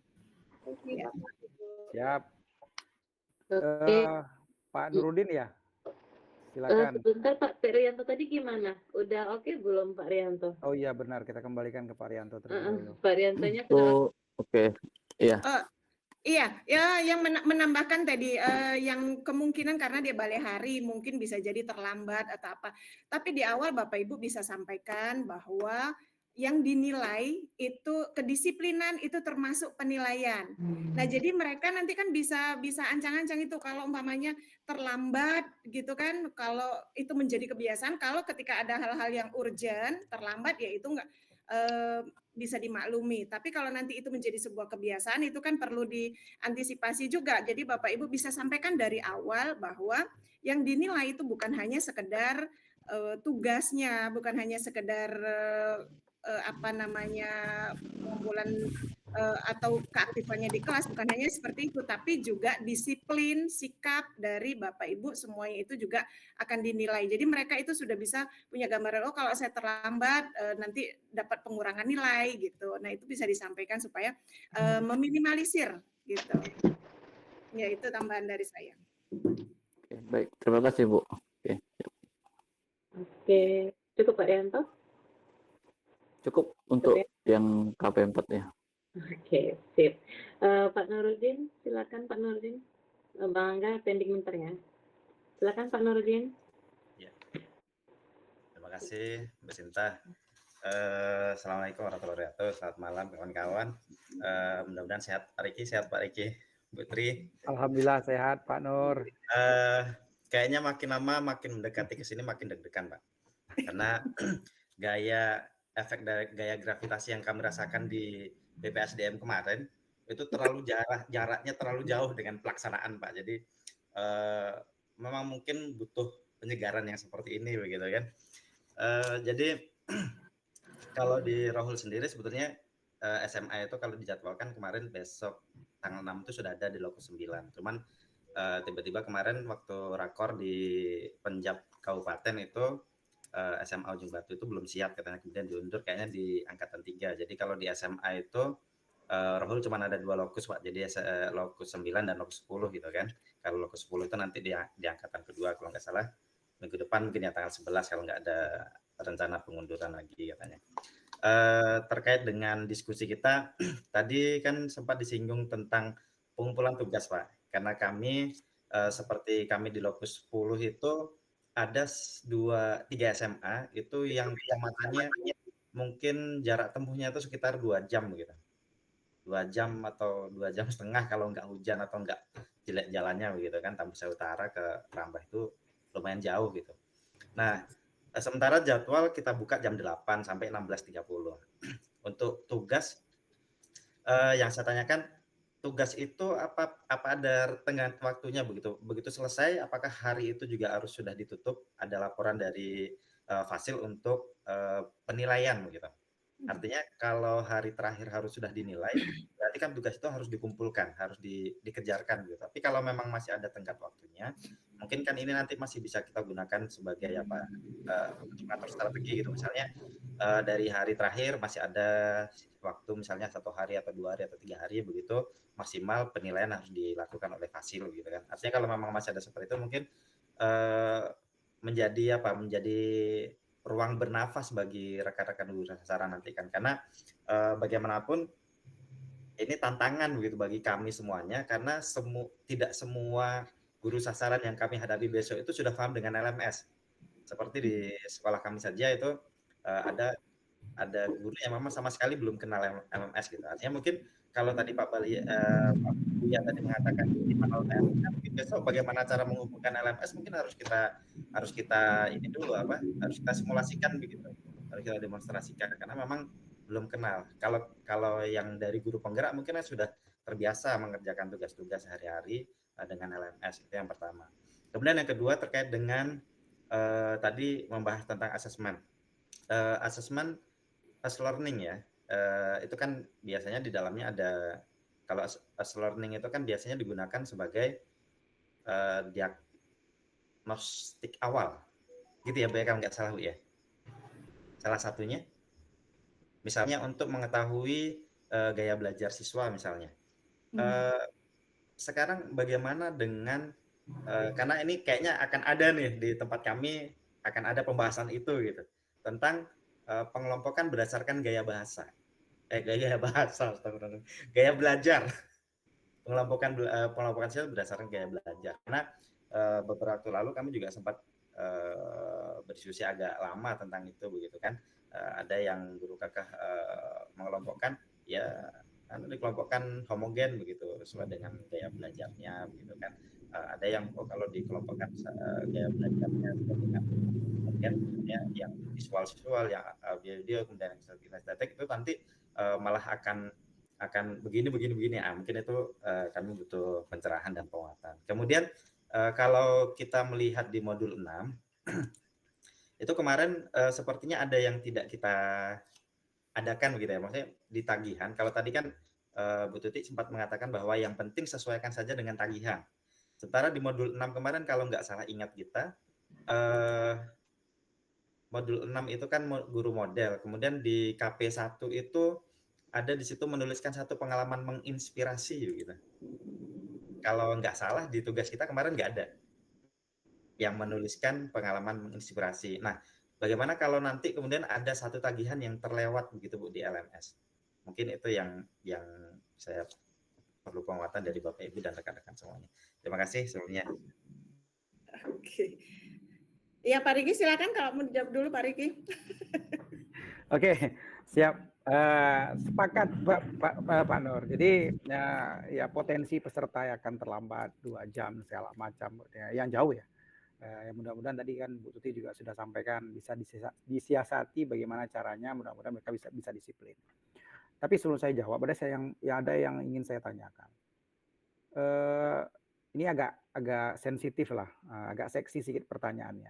Oke Ya. Bapak Ibu. Siap. Oke. Pak Nurudin ya? Silakan. Sebentar Pak Rianto tadi gimana? Udah oke belum Pak Rianto? Oh iya benar, kita kembalikan ke Pak Rianto terlebih dahulu. Pak Riantonya sudah Oh, oke. Iya. Iya, ya yang menambahkan tadi yang kemungkinan karena dia balik hari mungkin bisa jadi terlambat atau apa. Tapi di awal Bapak Ibu bisa sampaikan bahwa yang dinilai itu kedisiplinan itu termasuk penilaian. Nah, jadi mereka nanti kan bisa ancang-ancang itu kalau umpamanya terlambat gitu kan, kalau itu menjadi kebiasaan, kalau ketika ada hal-hal yang urgent terlambat ya itu enggak bisa dimaklumi. Tapi kalau nanti itu menjadi sebuah kebiasaan itu kan perlu diantisipasi juga. Jadi Bapak Ibu bisa sampaikan dari awal bahwa yang dinilai itu bukan hanya sekedar tugasnya, bukan hanya sekedar pengumpulan atau keaktifannya di kelas, bukan hanya seperti itu, tapi juga disiplin, sikap dari Bapak Ibu semuanya itu juga akan dinilai. Jadi mereka itu sudah bisa punya gambaran, oh kalau saya terlambat nanti dapat pengurangan nilai gitu. Nah itu bisa disampaikan supaya meminimalisir gitu. Ya itu tambahan dari saya. Oke, baik. Terima kasih Bu. Oke. Cukup Pak Rianto? Cukup untuk yang KP4 ya. Oke, sip. Pak Nurudin, silakan Pak Nurudin. Bang Angga pending bentar ya. Silakan Pak Nurudin. Ya. Terima kasih Mbak Sinta. Assalamualaikum warahmatullahi wabarakatuh. Selamat malam kawan-kawan. Mudah-mudahan sehat Pak Riki, sehat Pak Riki, Bu Tri. Alhamdulillah sehat Pak Nur. Kayaknya makin lama makin mendekati ke sini makin deg-degan Pak. Karena efek dari gaya gravitasi yang kami rasakan di BPSDM kemarin itu terlalu jaraknya terlalu jauh dengan pelaksanaan Pak. Jadi memang mungkin butuh penyegaran yang seperti ini begitu kan. Jadi kalau di Rohul sendiri sebetulnya SMA itu kalau dijadwalkan kemarin besok tanggal 6 itu sudah ada di Lokus 9. Cuman tiba-tiba kemarin waktu rakor di Penjab Kabupaten itu SMA Ujung Batu itu belum siap katanya, kemudian diundur kayaknya di angkatan 3. Jadi kalau di SMA itu Rohul cuma ada 2 lokus Pak, jadi lokus 9 dan lokus 10 gitu kan. Kalau lokus 10 itu nanti di angkatan kedua kalau nggak salah minggu depan mungkin ya tanggal 11 kalau nggak ada rencana pengunduran lagi katanya. Terkait dengan diskusi kita tadi kan sempat disinggung tentang pengumpulan tugas Pak, karena kami seperti kami di lokus 10 itu ada 3 SMA itu yang kecamatannya mungkin jarak tempuhnya itu sekitar 2 jam gitu. 2 jam atau 2 jam setengah kalau nggak hujan atau nggak jelek jalannya begitu kan, Tambusai Utara ke Rambah itu lumayan jauh gitu. Nah, sementara jadwal kita buka jam 8 sampai 16.30. Untuk tugas yang saya tanyakan, tugas itu apa ada tenggat waktunya begitu? Begitu selesai apakah hari itu juga harus sudah ditutup, ada laporan dari Fasil untuk penilaian begitu. Artinya kalau hari terakhir harus sudah dinilai, berarti kan tugas itu harus dikumpulkan, harus dikejarkan gitu. Tapi kalau memang masih ada tenggat waktunya, mungkin kan ini nanti masih bisa kita gunakan sebagai apa untuk atur strategi gitu. Misalnya dari hari terakhir masih ada waktu misalnya 1 hari atau 2 hari atau 3 hari begitu maksimal penilaian harus dilakukan oleh Fasil gitu kan. Artinya kalau memang masih ada seperti itu mungkin menjadi ruang bernafas bagi rekan-rekan guru sasaran nanti kan, karena bagaimanapun ini tantangan begitu bagi kami semuanya karena tidak semua guru sasaran yang kami hadapi besok itu sudah paham dengan LMS. Seperti di sekolah kami saja itu ada guru yang memang sama sekali belum kenal LMS gitu. Artinya mungkin kalau tadi Pak Buya tadi mengatakan mungkin besok bagaimana cara menghubungkan LMS mungkin harus kita ini dulu harus kita simulasikan begitu, harus kita demonstrasikan karena memang belum kenal. Kalau yang dari guru penggerak mungkin sudah terbiasa mengerjakan tugas-tugas sehari-hari dengan LMS, itu yang pertama. Kemudian yang kedua terkait dengan tadi membahas tentang asesmen. Asesmen as learning ya, itu kan biasanya di dalamnya ada, kalau as learning itu kan biasanya digunakan sebagai diagnostik awal gitu ya, kalau nggak salah Bu ya. Salah satunya misalnya untuk mengetahui gaya belajar siswa misalnya. Sekarang bagaimana dengan karena ini kayaknya akan ada nih di tempat kami, akan ada pembahasan itu gitu tentang pengelompokan berdasarkan gaya bahasa. Gaya belajar. Pengelompokan siswa berdasarkan gaya belajar. Karena beberapa waktu lalu kami juga sempat berdiskusi agak lama tentang itu begitu kan. Ada yang guru kakak mengelompokkan ya dikelompokkan homogen begitu sesuai dengan gaya belajarnya begitu kan. Ada yang kalau dikelompokkan gaya belajarnya dengan kemudian yang visual yang video kemudian estetik itu nanti malah akan begini mungkin itu kami butuh pencerahan dan penguatan. Kemudian kalau kita melihat di modul 6 itu kemarin sepertinya ada yang tidak kita adakan gitu ya, maksudnya di tagihan. Kalau tadi kan Bu Tuti sempat mengatakan bahwa yang penting sesuaikan saja dengan tagihan. Sementara di modul 6 kemarin kalau nggak salah ingat kita, modul 6 itu kan guru model, kemudian di KP1 itu ada di situ menuliskan satu pengalaman menginspirasi gitu. Kalau nggak salah di tugas kita kemarin nggak ada yang menuliskan pengalaman menginspirasi. Nah, bagaimana kalau nanti kemudian ada satu tagihan yang terlewat begitu Bu di LMS? Mungkin itu yang saya perlu penguatan dari Bapak Ibu dan rekan-rekan semuanya. Terima kasih sebelumnya. Oke. Ya Pak Riki silakan kalau mau dijawab dulu Pak Riki. Oke, siap. Sepakat Pak Nur. Jadi ya potensi peserta yang akan terlambat 2 jam segala macam ya, yang jauh ya. Yang mudah-mudahan tadi kan Bu Tuti juga sudah sampaikan bisa disiasati bagaimana caranya, mudah-mudahan mereka bisa disiplin. Tapi sebelum saya jawab ada yang ingin saya tanyakan. Ini agak sensitif lah, agak seksi sedikit pertanyaannya.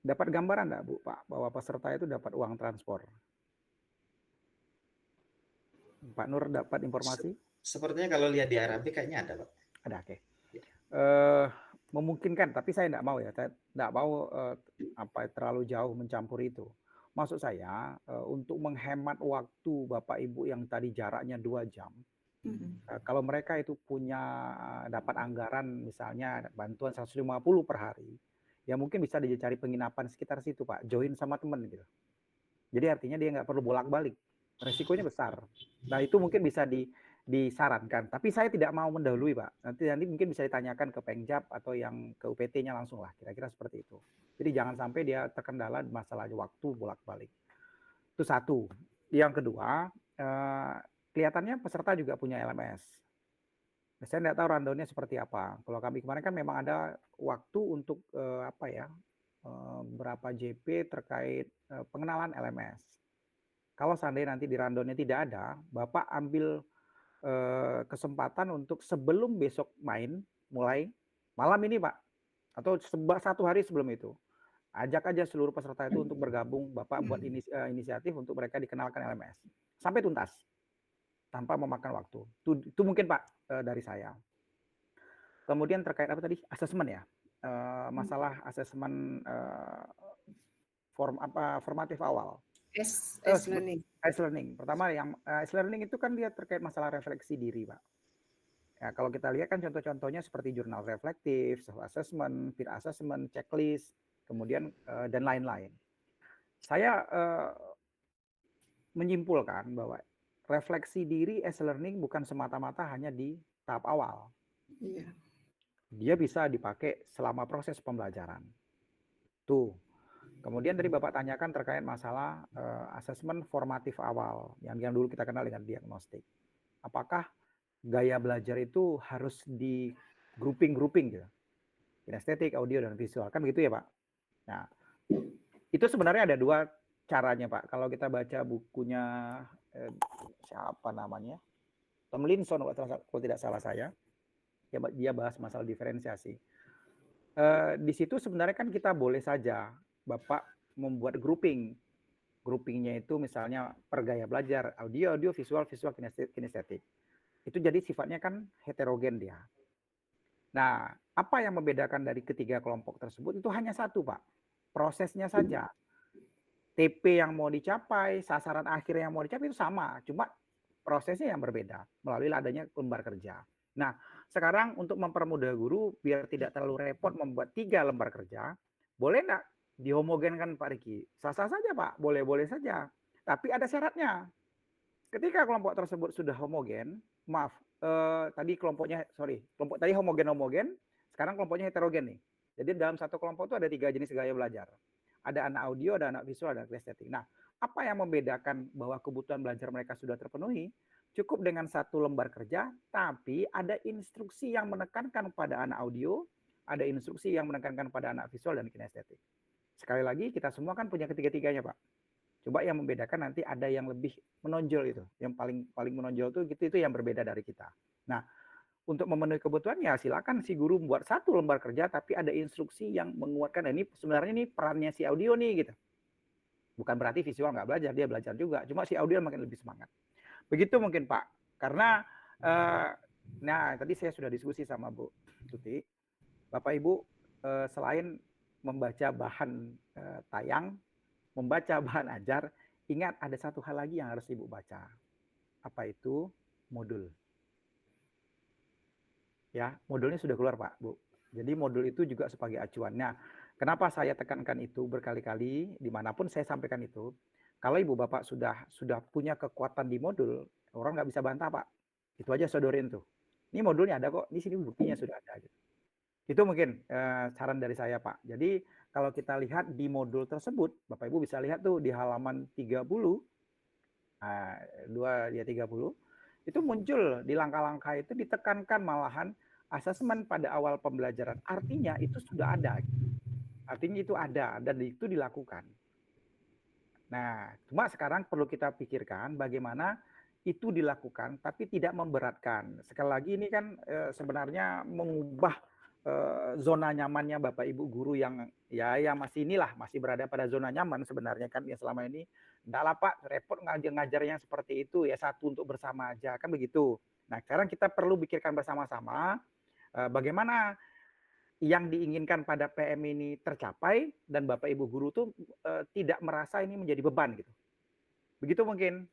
Dapat gambaran enggak Bu Pak bahwa peserta itu dapat uang transport? Pak Nur dapat informasi? Sepertinya kalau lihat di Arabic kayaknya ada, Pak. Ada, oke. Ya. Memungkinkan, tapi saya tidak mau ya. Saya tidak mau terlalu jauh mencampur itu. Maksud saya untuk menghemat waktu Bapak Ibu yang tadi jaraknya 2 jam, kalau mereka itu punya dapat anggaran misalnya bantuan 150 per hari, ya mungkin bisa dicari penginapan sekitar situ Pak, join sama teman gitu. Jadi artinya dia nggak perlu bolak-balik, resikonya besar. Nah itu mungkin bisa disarankan, tapi saya tidak mau mendahului Pak. Nanti mungkin bisa ditanyakan ke Pengjap atau yang ke UPT-nya langsung lah, kira-kira seperti itu. Jadi jangan sampai dia terkendala masalah waktu bolak-balik. Itu satu. Yang kedua, kelihatannya peserta juga punya LMS. Saya tidak tahu rundown-nya seperti apa. Kalau kami kemarin kan memang ada waktu untuk berapa JP terkait pengenalan LMS. Kalau seandainya nanti di rundown-nya tidak ada, Bapak ambil kesempatan untuk sebelum besok mulai malam ini Pak, atau 1 hari sebelum itu. Ajak aja seluruh peserta itu untuk bergabung, Bapak buat inisiatif untuk mereka dikenalkan LMS. Sampai tuntas, tanpa memakan waktu. Itu mungkin Pak dari saya. Kemudian terkait apa tadi? Asesmen ya. Masalah asesmen formatif awal. Learning. S-learning. Pertama yang S-learning itu kan dia terkait masalah refleksi diri, Pak. Ya, kalau kita lihat kan contoh-contohnya seperti jurnal reflektif, self-assessment, peer assessment, checklist, kemudian dan lain-lain. Saya menyimpulkan bahwa refleksi diri S-learning bukan semata-mata hanya di tahap awal. Iya. Dia bisa dipakai selama proses pembelajaran. Tuh. Kemudian tadi Bapak tanyakan terkait masalah asesmen formatif awal yang dulu kita kenal dengan diagnostik. Apakah gaya belajar itu harus di grouping gitu? Kinestetik, audio, dan visual. Kan begitu ya Pak? Nah, itu sebenarnya ada 2 caranya Pak. Kalau kita baca bukunya siapa namanya? Tom Linson kalau tidak salah saya. Dia bahas masalah diferensiasi. Di situ sebenarnya kan kita boleh saja Bapak membuat grouping. Groupingnya itu misalnya per gaya belajar, audio, visual, kinestetik. Itu jadi sifatnya kan heterogen dia. Nah, apa yang membedakan dari ketiga kelompok tersebut itu hanya satu Pak. Prosesnya saja. TP yang mau dicapai, sasaran akhir yang mau dicapai itu sama. Cuma prosesnya yang berbeda melalui adanya lembar kerja. Nah, sekarang untuk mempermudah guru biar tidak terlalu repot membuat 3 lembar kerja, boleh enggak dihomogenkan Pak Riki? Sah-sah saja Pak, boleh-boleh saja. Tapi ada syaratnya. Ketika kelompok tersebut sudah homogen, kelompok tadi homogen, sekarang kelompoknya heterogen nih. Jadi dalam satu kelompok itu ada 3 jenis gaya belajar. Ada anak audio, ada anak visual, ada anak kinestetik. Nah, apa yang membedakan bahwa kebutuhan belajar mereka sudah terpenuhi? Cukup dengan 1 lembar kerja, tapi ada instruksi yang menekankan pada anak audio, ada instruksi yang menekankan pada anak visual dan kinestetik. Sekali lagi, kita semua kan punya ketiga-tiganya, Pak. Coba yang membedakan nanti ada yang lebih menonjol itu. Yang paling menonjol itu yang berbeda dari kita. Nah, untuk memenuhi kebutuhan ya silakan si guru membuat 1 lembar kerja, tapi ada instruksi yang menguatkan. Ini sebenarnya ini perannya si audio nih gitu. Bukan berarti visual nggak belajar, dia belajar juga. Cuma si audio makin lebih semangat. Begitu mungkin Pak. Karena, tadi saya sudah diskusi sama Bu Tuti. Bapak Ibu selain membaca bahan tayang, membaca bahan ajar, ingat ada 1 hal lagi yang harus Ibu baca. Apa itu? Modul. Ya, modulnya sudah keluar Pak, Bu. Jadi modul itu juga sebagai acuan. Nah, kenapa saya tekankan itu berkali-kali, dimanapun saya sampaikan itu, kalau Ibu Bapak sudah punya kekuatan di modul, orang nggak bisa bantah Pak. Itu aja sodorin tuh. Ini modulnya ada kok, di sini buktinya sudah ada. Gitu. Itu mungkin saran dari saya Pak. Jadi kalau kita lihat di modul tersebut, Bapak Ibu bisa lihat tuh di halaman 30, 30, itu muncul di langkah-langkah itu ditekankan malahan asesmen pada awal pembelajaran. Artinya itu sudah ada. Artinya itu ada dan itu dilakukan. Nah, cuma sekarang perlu kita pikirkan bagaimana itu dilakukan tapi tidak memberatkan. Sekali lagi ini kan sebenarnya mengubah zona nyamannya Bapak Ibu guru yang masih berada pada zona nyaman sebenarnya kan yang selama ini Enggak lah Pak, repot ngajarnya seperti itu, ya satu untuk bersama aja, kan begitu. Nah, sekarang kita perlu pikirkan bersama-sama bagaimana yang diinginkan pada PM ini tercapai dan Bapak Ibu guru tuh tidak merasa ini menjadi beban gitu. Begitu mungkin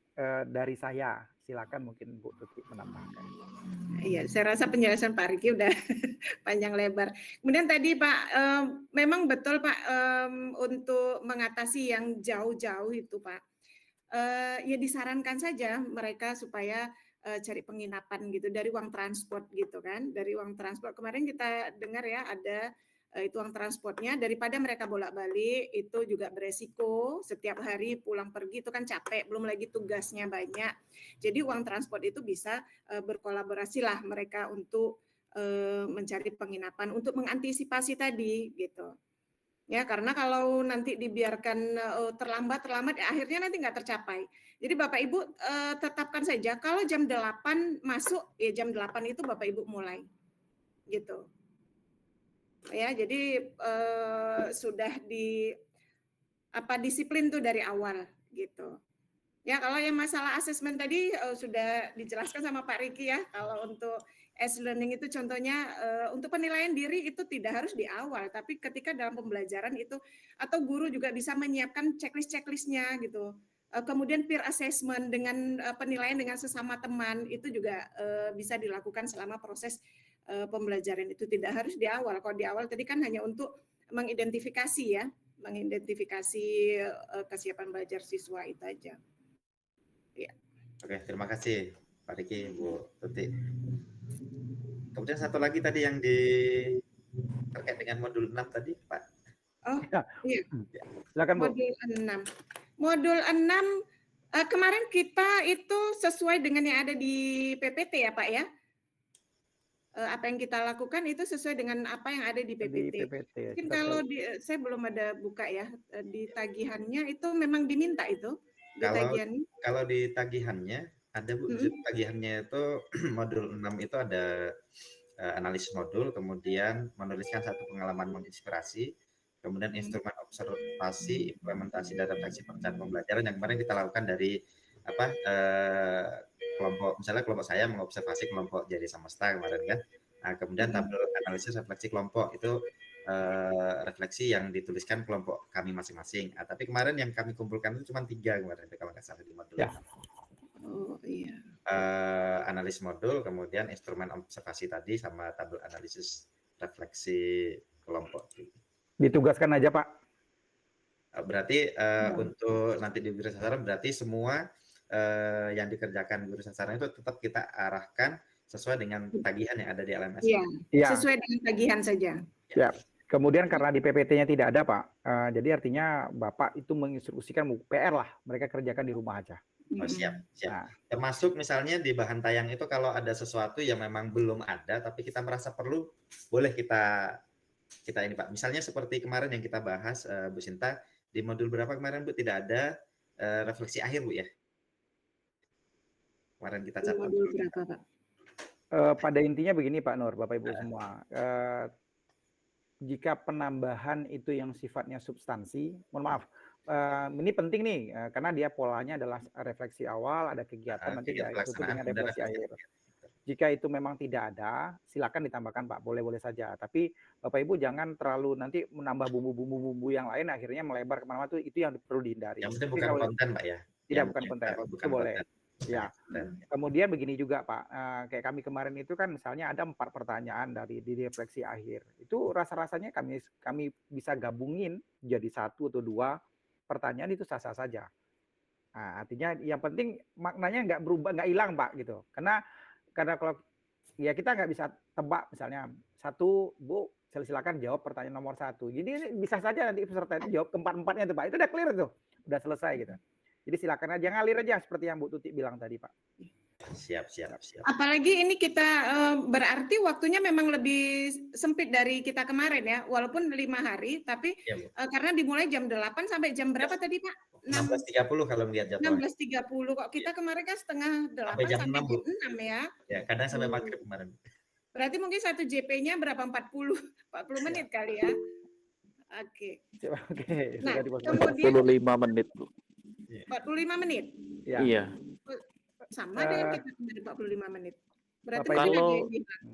dari saya. Silakan mungkin Bu Tuti menambahkan. Iya, saya rasa penjelasan Pak Riki udah panjang lebar. Kemudian tadi Pak, memang betul Pak, untuk mengatasi yang jauh-jauh itu Pak, ya disarankan saja mereka supaya cari penginapan gitu dari uang transport gitu kan, dari uang transport. Kemarin kita dengar ya ada itu uang transportnya, daripada mereka bolak-balik itu juga beresiko, setiap hari pulang pergi itu kan capek, belum lagi tugasnya banyak. Jadi uang transport itu bisa berkolaborasi lah mereka untuk mencari penginapan untuk mengantisipasi tadi gitu. Ya, karena kalau nanti dibiarkan terlambat ya akhirnya nanti nggak tercapai. Jadi Bapak Ibu tetapkan saja kalau jam 8 masuk, ya jam 8 itu Bapak Ibu mulai. Gitu. Ya, jadi sudah disiplin tuh dari awal gitu. Ya, kalau yang masalah asesmen tadi sudah dijelaskan sama Pak Riki ya. Kalau untuk learning itu contohnya untuk penilaian diri itu tidak harus di awal, tapi ketika dalam pembelajaran itu atau guru juga bisa menyiapkan checklist-checklistnya gitu. Kemudian peer assessment dengan penilaian dengan sesama teman itu juga bisa dilakukan selama proses pembelajaran itu tidak harus di awal. Kalau di awal tadi kan hanya untuk mengidentifikasi ya, mengidentifikasi kesiapan belajar siswa itu aja. Ya. Oke, terima kasih Pak Riki, Bu Tuti. Kemudian satu lagi tadi yang terkait dengan modul 6 tadi, Pak. Oh, iya. Silakan Bu. Modul 6. Modul 6 kemarin kita itu sesuai dengan yang ada di PPT ya, Pak ya. Apa yang kita lakukan itu sesuai dengan apa yang ada di PPT. Mungkin kalau saya belum ada buka ya di tagihannya itu memang diminta itu. Kalau di tagihannya ada Bu, tagihannya itu modul 6 itu ada analisis modul, kemudian menuliskan satu pengalaman menginspirasi, kemudian instrumen observasi, implementasi dan refleksi perencanaan pembelajaran yang kemarin kita lakukan dari kelompok, misalnya kelompok saya mengobservasi kelompok jadi semesta kemarin kan. Nah, kemudian tabel analisis refleksi kelompok itu refleksi yang dituliskan kelompok kami masing-masing. Tapi kemarin yang kami kumpulkan itu cuma 3 kemarin kalau nggak salah di modul. Ya. Oh iya. Analis modul, kemudian instrumen observasi tadi sama tabel analisis refleksi kelompok. Ditugaskan aja Pak. Berarti untuk nanti di guru sasaran berarti semua yang dikerjakan guru sasaran itu tetap kita arahkan sesuai dengan tagihan yang ada di LMS. Iya, sesuai dengan tagihan saja. Ya. Kemudian karena di PPT-nya tidak ada Pak, jadi artinya Bapak itu menginstruksikan PR lah, mereka kerjakan di rumah aja. Oh, siap. Nah. Termasuk misalnya di bahan tayang itu kalau ada sesuatu yang memang belum ada, tapi kita merasa perlu, boleh kita ini Pak. Misalnya seperti kemarin yang kita bahas, Bu Sinta, di modul berapa kemarin Bu tidak ada refleksi akhir Bu ya? Kemarin kita catat. Modul berapa Pak? Pada intinya begini Pak Nur, Bapak Ibu semua. Jika penambahan itu yang sifatnya substansi, mohon maaf, ini penting nih, karena dia polanya adalah refleksi awal, ada kegiatan, nanti ya itu dengan refleksi akhir. Jika itu memang tidak ada, silakan ditambahkan Pak, boleh-boleh saja. Tapi Bapak Ibu jangan terlalu nanti menambah bumbu-bumbu yang lain, akhirnya melebar kemana-mana, itu yang perlu dihindari. Yang penting bukan konten Pak ya? Tidak, bukan konten, itu boleh. Ya, kemudian begini juga Pak, kayak kami kemarin itu kan misalnya ada 4 pertanyaan di refleksi akhir. Itu rasa-rasanya kami bisa gabungin jadi 1 atau 2 pertanyaan, itu sah-sah saja. Nah, artinya yang penting maknanya nggak berubah, nggak hilang Pak gitu. Karena kalau ya kita nggak bisa tebak misalnya 1 Bu silakan jawab pertanyaan nomor 1. Jadi bisa saja nanti peserta itu jawab keempat-empatnya tuh Pak. Itu udah clear tuh, udah selesai gitu. Jadi silakan aja ngalir aja seperti yang Bu Tuti bilang tadi Pak. Siap. Apalagi ini kita berarti waktunya memang lebih sempit dari kita kemarin ya, walaupun 5 hari, tapi karena dimulai jam 8 sampai jam berapa tadi Pak? 16.30 kalau melihat jadwalnya. 16.30 kok kita kemarin kan setengah 8 sampai jam 6 ya. Ya, kadang sampai maghrib kemarin. Berarti mungkin 1 JP-nya berapa? 40 menit kali ya. Oke. Oke. Nah, kemudian 45 menit Bu. 45 menit. Ya. Iya. Sama dengan kita kemarin 45 menit. Berarti Bapak mungkin Ibu- ada Kalau- yang bilang.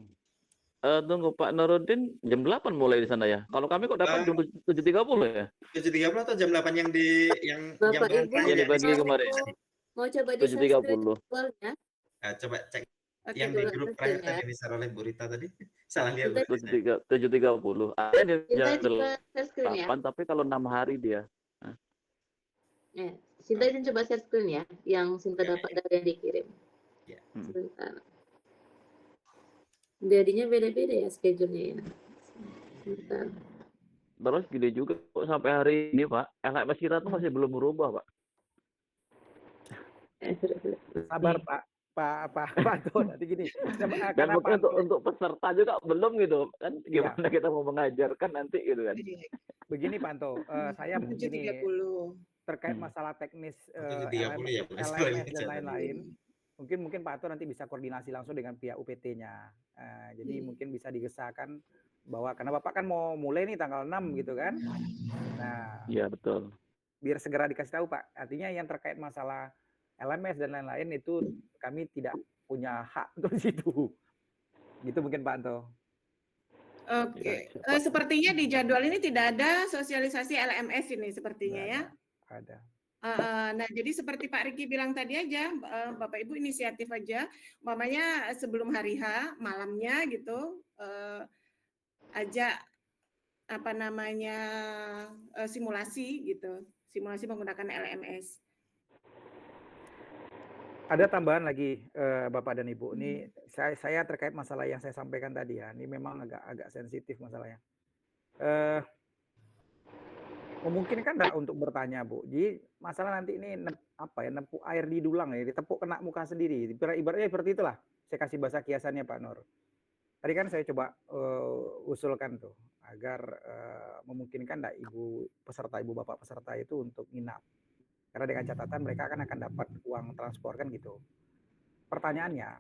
Tunggu Pak Nurudin, jam 8 mulai di sana ya. Kalau kami kok dapat jam 7.30 ya? 7.30 atau jam 8 yang di yang jam Bapak Ibu Yang dibagi mau- kemarin. mau coba di 7.30. jadwalnya. coba cek Oke, yang di dulu, grup betul terakhir ya. tadi di-share oleh Bu Rita tadi. Salah lihat. Kita- berarti saya. 7.30. Ada di Cinta jam coba share screen ya. 8, tapi kalau 6 hari dia. Cinta izin coba share screen ya, yang Cinta Ya, dapat dari yang dikirim. Ya. Sebentar. Jadinya beda-beda ya schedule-nya ya. Sebentar. Terus gini juga kok sampai hari ini Pak, LMS kita tuh masih belum berubah Pak. Sudah. Sabar Pak Anto, nanti gini. Dan Karena mungkin Pak Anto, untuk peserta juga belum gitu kan, gimana kita mau mengajarkan nanti gitu kan. begini Pak Anto, saya begini 7.30. terkait masalah teknis 7.30 ya, bukan salah LMS dan lihat. lain-lain. Mungkin Pak Anto nanti bisa koordinasi langsung dengan pihak UPT-nya. Jadi mungkin bisa digesahkan bahwa karena Bapak kan mau mulai nih tanggal 6 gitu kan. Nah, Iya betul. biar segera dikasih tahu Pak. Artinya yang terkait masalah LMS dan lain-lain itu kami tidak punya hak untuk situ. Gitu mungkin Pak Anto. Oke. Ya, siap, Pak. Sepertinya di jadwal ini tidak ada sosialisasi LMS ini sepertinya ya. Ada. Nah, jadi seperti Pak Riki bilang tadi aja, Bapak Ibu inisiatif aja, umpamanya sebelum hari H malamnya gitu, ajak apa namanya simulasi gitu, simulasi menggunakan LMS. Ada tambahan lagi Bapak dan Ibu. Ini saya terkait masalah yang saya sampaikan tadi ya. Ini memang agak sensitif masalahnya. Memungkinkan enggak untuk bertanya, Bu? Jadi masalah nanti ini nempuk air di dulang ya, ditepuk kena muka sendiri. Ibaratnya seperti itulah. Saya kasih bahasa kiasannya Pak Nur. Tadi kan saya coba usulkan tuh agar memungkinkan enggak ibu bapak peserta itu untuk nginap. Karena dengan catatan mereka akan dapat uang transport kan gitu. Pertanyaannya,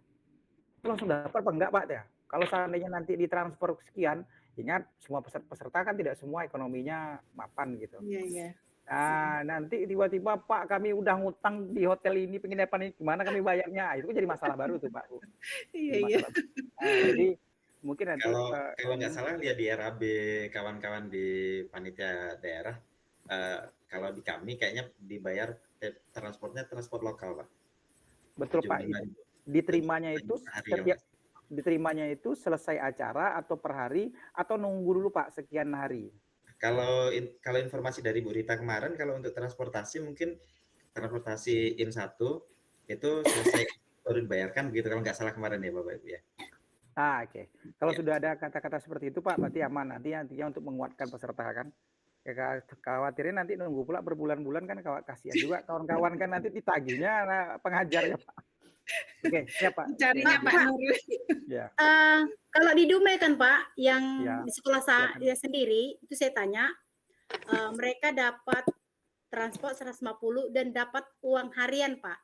itu langsung dapat apa enggak Pak ya? Kalau seandainya nanti ditransfer sekian, ingat semua peserta kan tidak semua ekonominya mapan gitu. Iya, iya. Nah, nanti tiba-tiba Pak kami udah ngutang di hotel ini penginapan ini, gimana kami bayarnya? Itu jadi masalah baru tuh Pak. Iya, iya. Jadi mungkin nanti Kalau nggak salah lihat di RAB kawan-kawan di panitia daerah, kalau di kami kayaknya dibayar transportnya transport lokal Pak. betul Pak. Diterimanya itu diterimanya itu selesai acara atau per hari atau nunggu dulu Pak sekian hari? Kalau informasi dari Bu Rita kemarin, kalau untuk transportasi mungkin transportasi IN 1 itu selesai baru dibayarkan begitu kalau nggak salah kemarin ya Bapak Ibu ya. Oke. Kalau sudah ada kata-kata seperti itu Pak, berarti aman nantinya untuk menguatkan peserta kan. Ya, khawatirnya nanti nunggu pula berbulan-bulan kan kasihan juga kawan-kawan kan nanti ditagihnya pengajarnya Pak. Oke, siap Pak. Carinya Pak Nur. Ya. Kalau di Dumai kan Pak, yang Ya. di sekolah saya sendiri, itu saya tanya, mereka dapat transport 150 dan dapat uang harian Pak.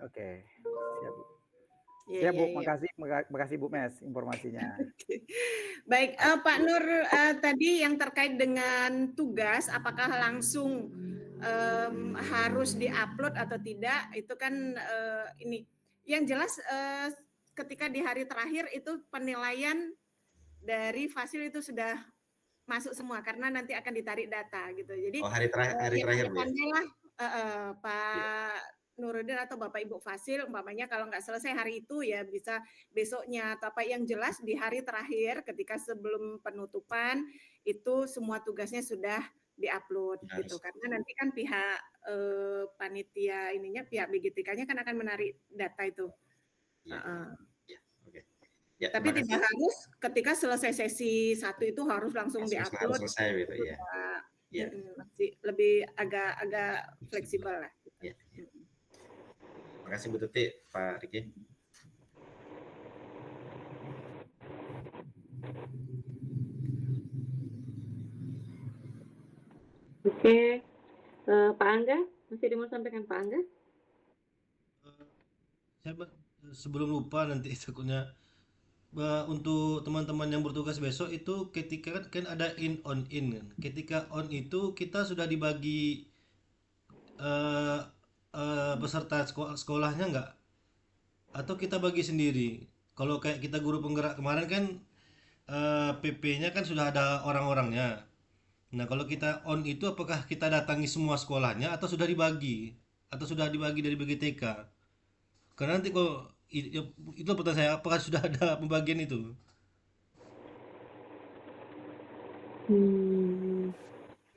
Oke, siap Bu. Iya, Ya Bu, iya. makasih Bu Mes informasinya. Baik, Pak Nur, tadi yang terkait dengan tugas, apakah langsung harus diupload atau tidak? Itu kan ini. Yang jelas ketika di hari terakhir itu penilaian dari Fasil itu sudah masuk semua karena nanti akan ditarik data gitu. Jadi hari terakhir Bu ya? pandailah Pak Nurudin atau Bapak Ibu Fasil, umpamanya kalau nggak selesai hari itu ya bisa besoknya. Tapi yang jelas di hari terakhir ketika sebelum penutupan itu semua tugasnya sudah diupload gitu. Karena nanti kan pihak panitia ininya, pihak BGTK-nya kan akan menarik data itu. Ya, tapi tidak harus ketika selesai sesi 1 itu harus langsung diupload. Harus selesai gitu ya. Ya. Masih lebih agak fleksibel lah. Gitu. Ya. Terima kasih Bu Tuti, Pak Riki. Oke, Pak Angga, masih mau sampaikan Pak Angga? Saya sebelum lupa nanti takutnya untuk teman-teman yang bertugas besok itu ketika kan ada in on in kan. Ketika on itu kita sudah dibagi eh, peserta sekolahnya nggak? Atau kita bagi sendiri? Kalau kayak kita guru penggerak kemarin kan PP-nya kan sudah ada orang-orangnya. Nah, kalau kita on itu apakah kita datangi semua sekolahnya atau sudah dibagi? Atau sudah dibagi dari BGTK? Karena nanti kalau itu pertanyaan saya, apakah sudah ada pembagian itu?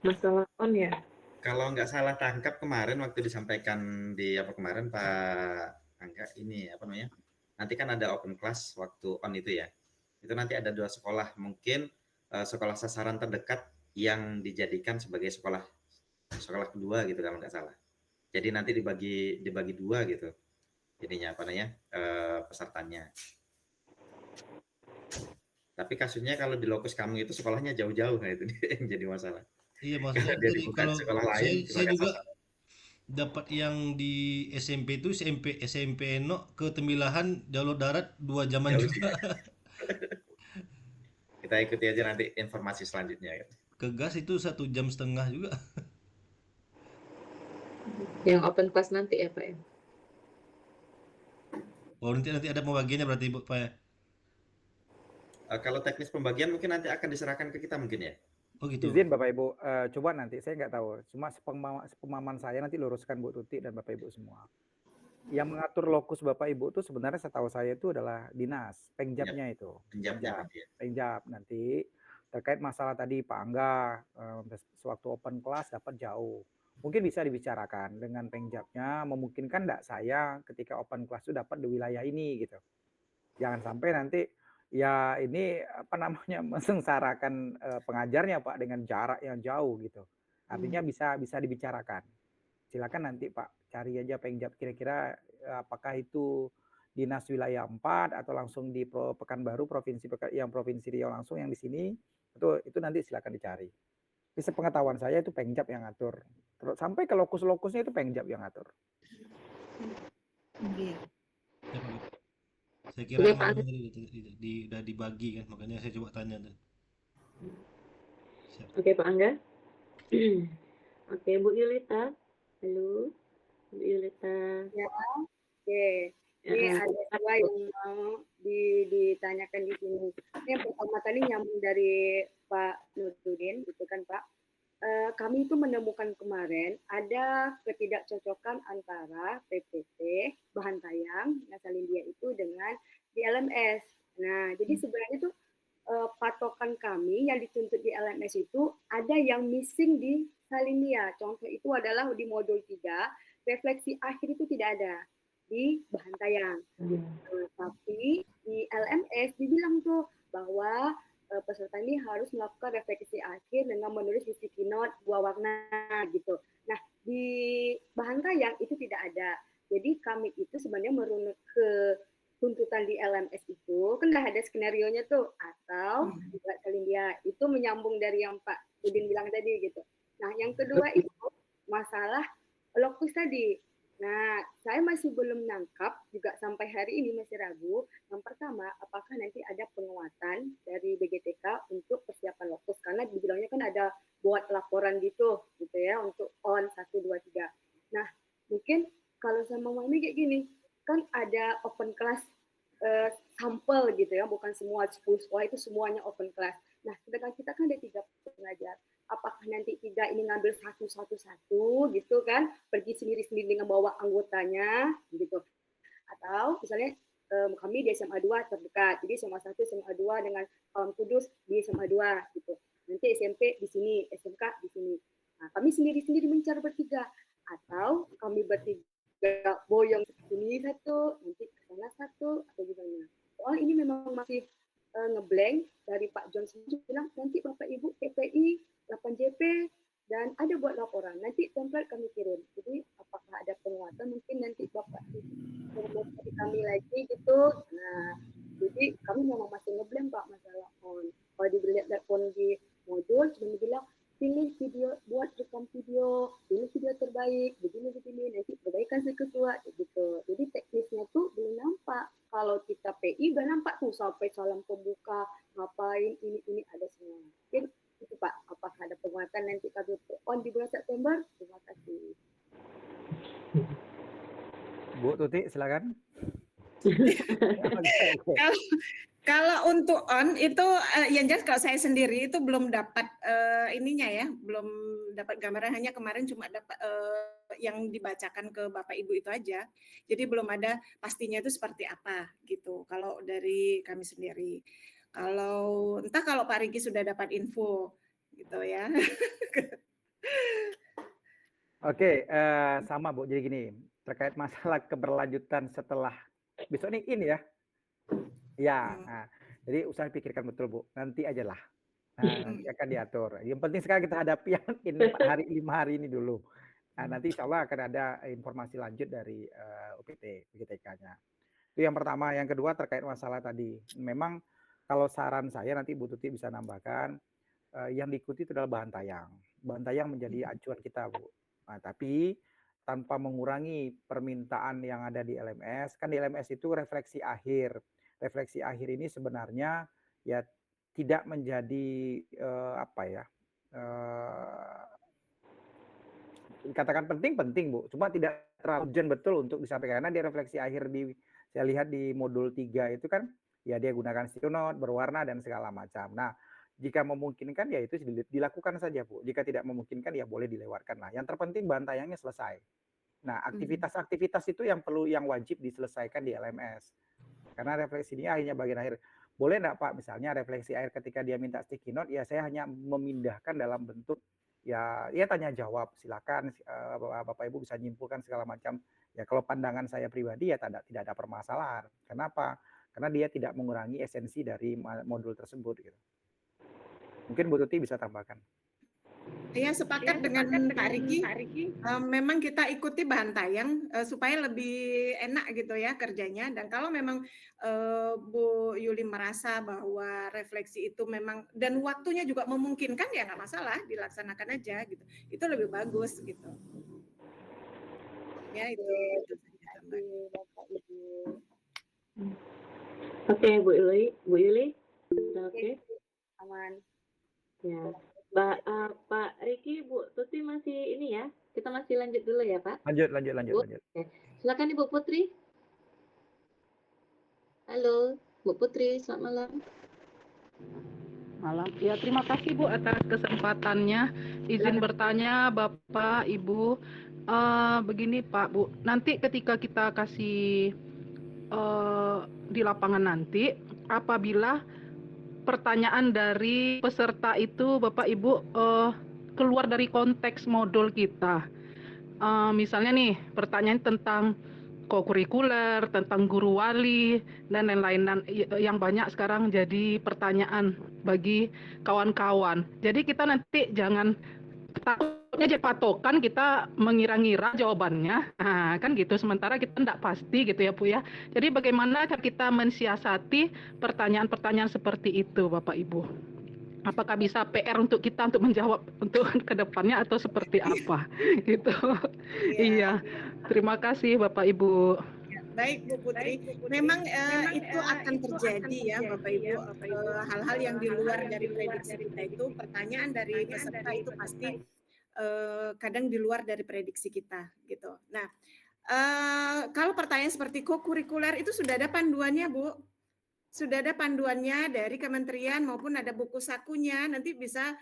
Masalah on ya. Kalau nggak salah tangkap kemarin waktu disampaikan di apa kemarin Pak Angga ini apa namanya? Nanti kan ada open class waktu on itu ya. Itu nanti ada 2 sekolah, mungkin sekolah sasaran terdekat yang dijadikan sebagai sekolah kedua gitu kalau nggak salah. Jadi nanti dibagi 2 gitu. Jadinya apa namanya? Pesertanya. Tapi kasusnya kalau di lokus kamu itu sekolahnya jauh-jauh, nah itu dia yang jadi masalah. Iya, Karena maksudnya dia tadi dibuka di kalau sekolah saya, lain, saya sebagai juga sasaran. dapat yang di SMP itu SMP Eno ke Temilahan jalur darat 2 jaman Jauh juga. Kita ikuti aja nanti informasi selanjutnya. Ke gas itu 1,5 jam juga. Yang open class nanti ya Pak ya. Oh, nanti ada pembagiannya berarti Bu, Pak ya? Kalau teknis pembagian mungkin nanti akan diserahkan ke kita mungkin ya. Oh gitu. Izin Bapak Ibu, coba nanti saya nggak tahu, cuma sepemahaman saya nanti luruskan Bu Tuti dan Bapak Ibu semua. Yang mengatur lokus Bapak Ibu itu sebenarnya setahu saya itu adalah dinas, pengjabnya itu. Penjamnya nanti ya. Pengjab nanti terkait masalah tadi Pak Angga, sewaktu open class dapat jauh. Mungkin bisa dibicarakan dengan pengjabnya, memungkinkan enggak saya ketika open class itu dapat di wilayah ini gitu. Jangan sampai nanti ya ini apa namanya mensengsarakan pengajarnya Pak dengan jarak yang jauh gitu. Artinya bisa dibicarakan. Silakan nanti Pak cari aja pengjab kira-kira apakah itu dinas wilayah 4 atau langsung di Pekanbaru provinsi yang provinsi Riau langsung yang di sini itu nanti silakan dicari. Di sepengetahuan saya itu pengjab yang ngatur. Terus sampai ke lokus-lokusnya itu pengjab yang ngatur. Iya. Ya, Pak. Saya kira Oke, kemarin Pak. udah dibagi kan, makanya saya coba tanya tuh. Siap. Oke Pak Angga. Oke Bu Yulita. Halo Bu Yulita. Ya, oke. Ini ada 2 yang mau ditanyakan di sini. Ini yang pertama tadi nyambung dari Pak Nurdin, gitu kan Pak. Kami itu menemukan kemarin ada ketidakcocokan antara PPT bahan tayang yang Salindia itu dengan di LMS. Nah, jadi sebenarnya itu patokan kami yang dituntut di LMS itu ada yang missing di Salindia. Contoh itu adalah di modul 3, refleksi akhir itu tidak ada di bahan tayang. Tapi di LMS dibilang tuh bahwa peserta ini harus melakukan refleksi akhir dengan menulis sticky note 2 warna gitu. Nah, di bahan tayang itu tidak ada. Jadi kami itu sebenarnya merunut ke tuntutan di LMS itu, kan ada skenario-nya tuh, atau buat Salindia. Itu menyambung dari yang Pak Udin bilang tadi gitu. Nah, yang kedua itu masalah lokus tadi. Nah, saya masih belum nangkap, juga sampai hari ini masih ragu. Yang pertama, apakah nanti ada penguatan dari BGTK untuk persiapan lokus? Karena dibilangnya kan ada buat laporan gitu ya, untuk on 1, 2, 3. Nah, mungkin kalau saya memahami kayak gini, kan ada open class sampel gitu ya, bukan semua 10 sekolah itu semuanya open class. Nah, sedangkan kita kan ada 3 pengajar. Apakah nanti 3 ini ngambil satu gitu kan, pergi sendiri-sendiri dengan bawa anggotanya gitu. Atau misalnya kami di SMA 2 terdekat, jadi SMA 1, SMA 2 dengan Pawang Kudus di SMA 2 gitu. Nanti SMP di sini, SMK di sini. Nah, kami sendiri-sendiri mencari bertiga. Atau kami bertiga boyong sini satu, nanti ke sana satu, atau gimana. Soal ini memang masih ngeblank dari Pak Johnson bilang nanti Bapak Ibu TPI 8JP dan ada buat laporan. Nanti template kami kirim. Jadi apakah ada penguatan mungkin nanti Bapak dari kami lagi gitu. Nah, jadi kami memang masih ngeblank Pak masalah on. Kalau dilihat on di modul cuma dibilang pilih video, buat rekam video, pilih video terbaik, begini, nanti perbaikan si ketua, gitu. Jadi teknisnya tuh belum nampak. Kalau kita PI udah nampak tuh sampai salam pembuka, ngapain, ini ada semua. Mungkin itu Pak, apakah ada penguatan nanti kami on di bulan September? Terima kasih. Bu Tuti, silakan. Kalau kalau untuk on itu yang jelas kalau saya sendiri itu belum dapat ininya ya, belum dapat gambaran, hanya kemarin cuma dapat yang dibacakan ke Bapak Ibu itu aja. Jadi belum ada pastinya itu seperti apa gitu. Kalau dari kami sendiri. Kalau entah kalau Pak Riki sudah dapat info gitu ya. Oke, sama Bu. Jadi gini, terkait masalah keberlanjutan setelah besok ini ya. Ya, nah, jadi usah pikirkan betul Bu. Nanti aja lah. Nanti akan diatur. Yang penting sekarang kita hadapi yang ini 5 hari ini dulu. Nah, nanti insya Allah akan ada informasi lanjut dari UPTK-nya. Itu yang pertama. Yang kedua terkait masalah tadi. Memang kalau saran saya nanti Bu Tuti bisa nambahkan, yang diikuti itu adalah bahan tayang. Bahan tayang menjadi acuan kita Bu. Nah, tapi tanpa mengurangi permintaan yang ada di LMS. Kan di LMS itu refleksi akhir. Refleksi akhir ini sebenarnya ya tidak menjadi katakan penting Bu, cuma tidak terlalu urgent betul untuk disampaikan, karena di refleksi akhir saya lihat di modul 3 itu kan ya dia gunakan sticky note berwarna dan segala macam. Nah, jika memungkinkan ya itu dilakukan saja Bu, jika tidak memungkinkan ya boleh dilewatkan lah. Yang terpenting bahan tayangnya selesai. Nah, aktivitas-aktivitas itu yang wajib diselesaikan di LMS. Karena refleksi ini akhirnya bagian akhir. Boleh enggak Pak, misalnya refleksi akhir ketika dia minta sticky note, ya saya hanya memindahkan dalam bentuk ya tanya jawab. Silakan Bapak Ibu bisa nyimpulkan segala macam. Ya kalau pandangan saya pribadi ya tidak ada permasalahan. Kenapa? Karena dia tidak mengurangi esensi dari modul tersebut gitu. Mungkin Bu Tuti bisa tambahkan. Ya, sepakat dengan Pak Riki. Memang kita ikuti bahan tayang supaya lebih enak gitu ya kerjanya. Dan kalau memang Bu Yuli merasa bahwa refleksi itu memang dan waktunya juga memungkinkan, ya nggak masalah, dilaksanakan aja gitu. Itu lebih bagus gitu. Ya itu. Bapak Ibu. Oke, Bu Yuli, sudah oke? Aman. Ya. Pak Riki, Bu Tuti masih ini ya? Kita masih lanjut dulu ya, Pak? Lanjut. Oke. Silakan Ibu Putri. Halo, Bu Putri, selamat malam. Malam. Ya, terima kasih Bu atas kesempatannya. Izin bertanya Bapak, Ibu. Begini Pak, Bu. Nanti ketika kita kasih di lapangan nanti, apabila pertanyaan dari peserta itu Bapak Ibu keluar dari konteks modul kita. Misalnya nih pertanyaan tentang kokurikuler, tentang guru wali dan lain-lain, dan yang banyak sekarang jadi pertanyaan bagi kawan-kawan. Jadi kita nanti jangan takutnya jadi patokan kita mengira-ngira jawabannya, nah, kan gitu. Sementara kita tidak pasti gitu ya Bu ya. Jadi bagaimana kita mensiasati pertanyaan-pertanyaan seperti itu Bapak Ibu? Apakah bisa PR untuk kita untuk menjawab untuk kedepannya atau seperti apa gitu? Iya, terima kasih Bapak Ibu. Baik Bu Putri, memang itu akan terjadi ya Bapak Ibu, hal-hal yang di luar dari prediksi kita itu, pertanyaan dari peserta itu pasti kadang di luar dari prediksi kita gitu. Nah, kalau pertanyaan seperti kokurikuler itu sudah ada panduannya Bu, sudah ada panduannya dari kementerian maupun ada buku sakunya, nanti bisa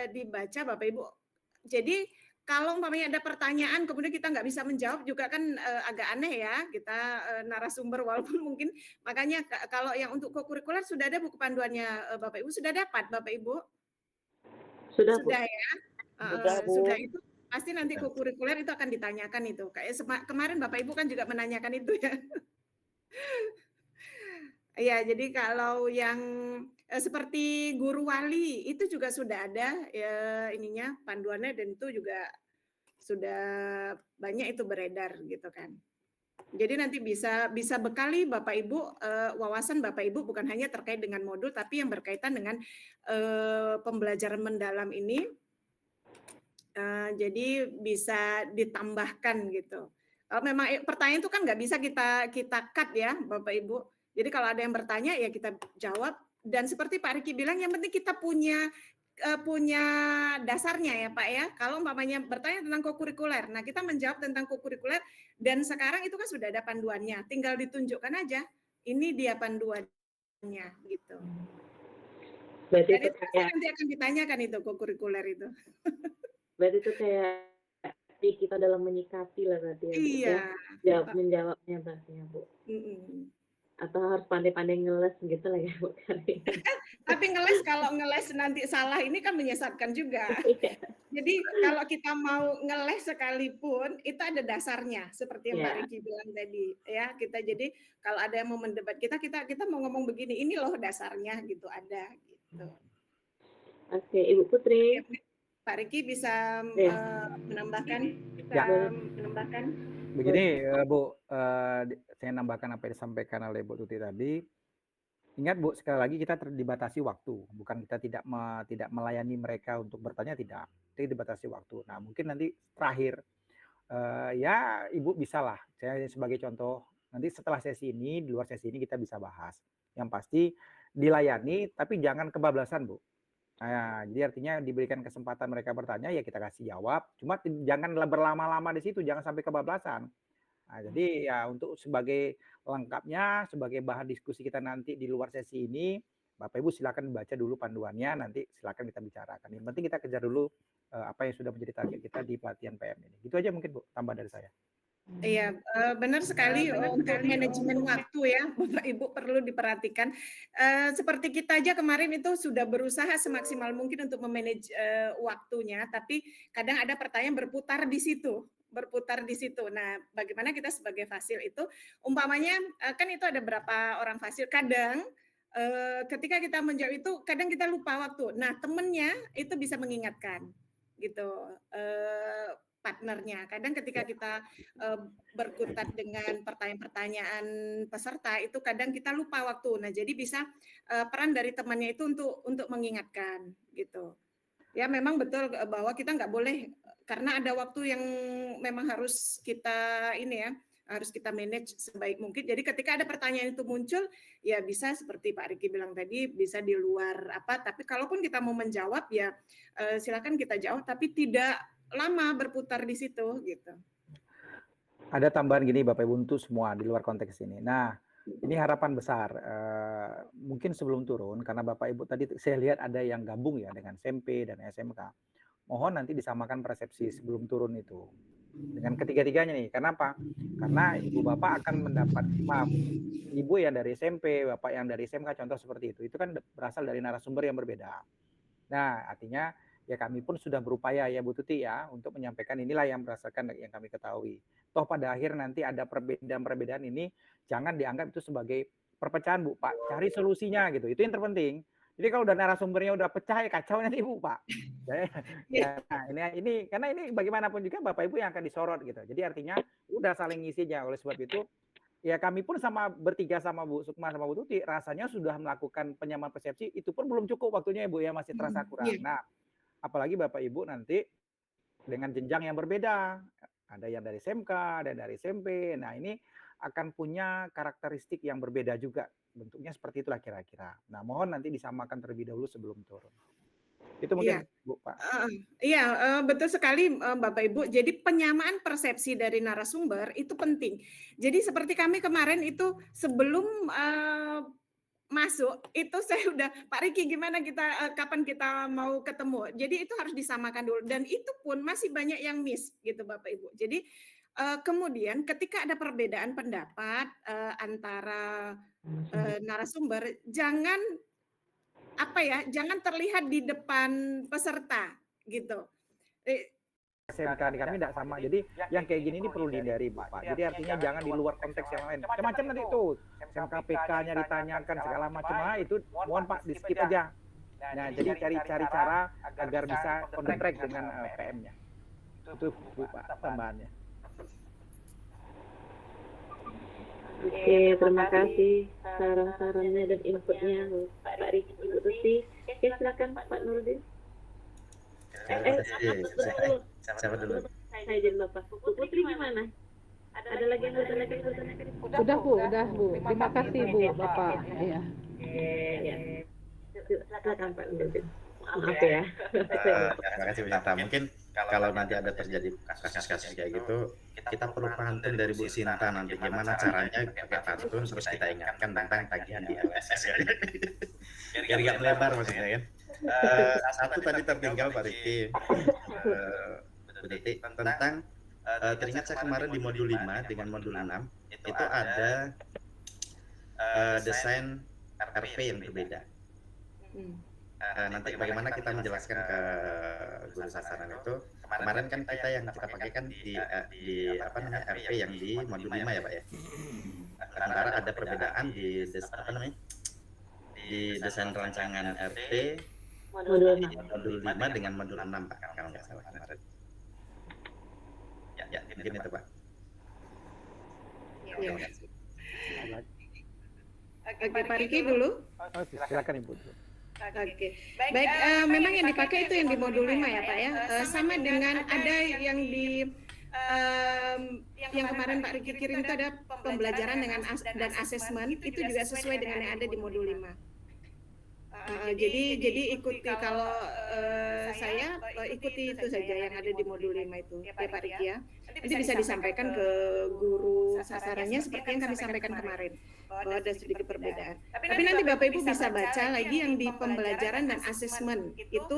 dibaca Bapak Ibu. Jadi kalau umpamanya ada pertanyaan kemudian kita nggak bisa menjawab juga kan agak aneh ya, kita narasumber walaupun mungkin, makanya kalau yang untuk kokurikuler sudah ada buku panduannya Bapak Ibu, sudah dapat Bapak Ibu? Sudah ya? Sudah itu pasti nanti kokurikuler itu akan ditanyakan itu. Kayak kemarin Bapak Ibu kan juga menanyakan itu ya. Ya, jadi kalau yang seperti guru wali itu juga sudah ada ininya panduannya, dan itu juga sudah banyak itu beredar gitu kan. Jadi nanti bisa bekali Bapak Ibu, wawasan Bapak Ibu bukan hanya terkait dengan modul tapi yang berkaitan dengan pembelajaran mendalam ini. Jadi bisa ditambahkan gitu. Kalau memang pertanyaan itu kan nggak bisa kita cut ya Bapak Ibu. Jadi kalau ada yang bertanya ya kita jawab, dan seperti Pak Riki bilang yang penting kita punya punya dasarnya ya Pak ya. Kalau umpamanya bertanya tentang kokurikuler, nah kita menjawab tentang kokurikuler dan sekarang itu kan sudah ada panduannya, tinggal ditunjukkan aja. Ini dia panduannya gitu. Berarti Dan itu itu pasti kayak nanti akan ditanyakan itu kokurikuler itu. berarti itu kayak kita dalam menyikapi lah berarti ya Bu Iya. ya. Menjawabnya berarti ya Bu. Atau harus pandai-pandai ngeles gitu lah ya Bu kali. Tapi kalau ngeles nanti salah ini kan menyesatkan juga. Jadi kalau kita mau ngeles sekalipun itu ada dasarnya seperti yang Mbak Riki bilang tadi ya. Kita jadi kalau ada yang mau mendebat kita mau ngomong begini, ini loh dasarnya gitu ada gitu. Oke, Ibu Putri. Pak Riki bisa menambahkan? Begini Bu, saya nambahkan apa yang disampaikan oleh Bu Tuti tadi. Ingat Bu, sekali lagi kita dibatasi waktu, bukan kita tidak melayani mereka untuk bertanya, tidak. Itu dibatasi waktu. Nah mungkin nanti terakhir, ya Ibu bisalah, saya sebagai contoh, nanti setelah sesi ini, di luar sesi ini kita bisa bahas. Yang pasti dilayani, tapi jangan kebablasan Bu. Nah, jadi artinya diberikan kesempatan mereka bertanya, ya kita kasih jawab. Cuma jangan berlama-lama di situ, jangan sampai kebablasan. Nah, jadi ya untuk sebagai lengkapnya, sebagai bahan diskusi kita nanti di luar sesi ini, Bapak Ibu silakan baca dulu panduannya, nanti silakan kita bicarakan. Yang penting kita kejar dulu apa yang sudah menjadi target kita di pelatihan PM ini. Gitu aja mungkin Bu, tambah dari saya. Iya, benar sekali untuk manajemen waktu ya, Bapak Ibu perlu diperhatikan. Seperti kita aja kemarin itu sudah berusaha semaksimal mungkin untuk memanage waktunya, tapi kadang ada pertanyaan berputar di situ. Nah, bagaimana kita sebagai fasil itu, umpamanya kan itu ada berapa orang fasil, kadang ketika kita menjawab itu, kadang kita lupa waktu. Nah, temennya itu bisa mengingatkan, gitu. Partnernya. Kadang ketika kita berkutat dengan pertanyaan-pertanyaan peserta itu kadang kita lupa waktu. Nah, jadi bisa peran dari temannya itu untuk mengingatkan gitu. Ya memang betul bahwa kita nggak boleh karena ada waktu yang memang harus kita harus kita manage sebaik mungkin. Jadi ketika ada pertanyaan itu muncul, ya bisa seperti Pak Riki bilang tadi, bisa di luar apa. Tapi kalaupun kita mau menjawab ya silakan kita jawab, tapi tidak lama berputar di situ gitu. Ada tambahan gini Bapak Ibu untuk semua di luar konteks ini. Nah, ini harapan besar. Mungkin sebelum turun karena Bapak Ibu tadi saya lihat ada yang gabung ya dengan SMP dan SMK. Mohon nanti disamakan persepsi sebelum turun itu dengan ketiga-tiganya nih. Kenapa? Karena Ibu Bapak akan mendapat Ibu yang dari SMP, Bapak yang dari SMK contoh seperti itu kan berasal dari narasumber yang berbeda. Nah, artinya ya kami pun sudah berupaya ya Bu Tuti ya untuk menyampaikan inilah yang berdasarkan yang kami ketahui. Toh pada akhir nanti ada perbedaan-perbedaan ini jangan dianggap itu sebagai perpecahan Bu Pak. Cari solusinya gitu. Itu yang terpenting. Jadi kalau udah narasumbernya udah pecah ya kacau nanti Bu Pak. Nah, ini karena ini bagaimanapun juga Bapak Ibu yang akan disorot gitu. Jadi artinya udah saling ngisi aja. Oleh sebab itu ya kami pun bertiga sama Bu Sukma sama Bu Tuti rasanya sudah melakukan penyamaan persepsi itu pun belum cukup waktunya ya Bu ya masih terasa kurang. Nah, apalagi Bapak Ibu nanti dengan jenjang yang berbeda. Ada yang dari SMK, ada dari SMP. Nah, ini akan punya karakteristik yang berbeda juga. Bentuknya seperti itulah kira-kira. Nah, mohon nanti disamakan terlebih dahulu sebelum turun. Itu mungkin Bu Pak. Iya, betul sekali Bapak Ibu. Jadi penyamaan persepsi dari narasumber itu penting. Jadi seperti kami kemarin itu sebelum masuk itu saya udah Pak Riki gimana kita kapan kita mau ketemu. Jadi itu harus disamakan dulu dan itu pun masih banyak yang miss gitu Bapak Ibu. Jadi kemudian ketika ada perbedaan pendapat antara narasumber jangan terlihat di depan peserta gitu. SMK di kami tidak sama. Jadi yang kayak gini ini perlu dihindari Bu Pak. Jadi artinya jangan di luar konteks yang lain. Macam-macam nanti itu SMK PK-nya ditanyakan segala macam. Itu mohon Pak di skip aja. Nah, jadi cari cara agar bisa on the track dengan PM-nya. Itu Bu Pak tambahannya. Oke, terima kasih saran-sarannya dan inputnya Pak Riki, Ibu Tuti. Oke, silakan Pak Nurdin. Siapa dulu? Saya jadi Bapak. Bu Putri gimana? Ada lagi yang bertanya? Udah Bu. Terima kasih Bu Bapak. Iya. Ya. Silakan Pak Nurdin. Maaf ya. Terima kasih Bu Sinta. Mungkin kalau nanti ada terjadi kasus-kasus kayak gitu, kita perlu pantun dari Bu Sinta nanti gimana caranya pakai pantun terus kita ingatkan tentang tagihan di LSS ya. Biar nggak melebar maksudnya kan. Satu tadi tertinggal Pak Riki, Bu Titi, tentang teringat saya kemarin di modul 5 dengan modul 6 itu ada desain RP yang berbeda. Nanti bagaimana kita menjelaskan ke guru sasaran itu, kemarin kan kita yang kita pakai kan di apa namanya RP yang di modul 5 ya Pak ya. Sementara ada perbedaan di di desain rancangan RP modul 5 dengan modul 6 Pak kalau nggak salah kemarin. Ya, mungkin itu Pak. Ya. Oke, Pak Riki dulu. Oh, silakan Ibu. Oke, baik. Memang yang dipakai itu yang di modul 5 ya Pak ya. Sama dengan ada yang di yang kemarin Pak Riki kirim itu ada pembelajaran dengan dan asesmen, itu juga sesuai dengan yang ada di modul 5. Jadi ikuti kalau saya ikuti itu saja yang ada di modul 5 itu ya Pak Riki ya. Nanti bisa disampaikan ke guru sasarannya seperti yang kami sampaikan kemarin bahwa ada sedikit perbedaan. Tapi nanti Bapak Ibu bisa baca lagi yang di pembelajaran dan asesmen itu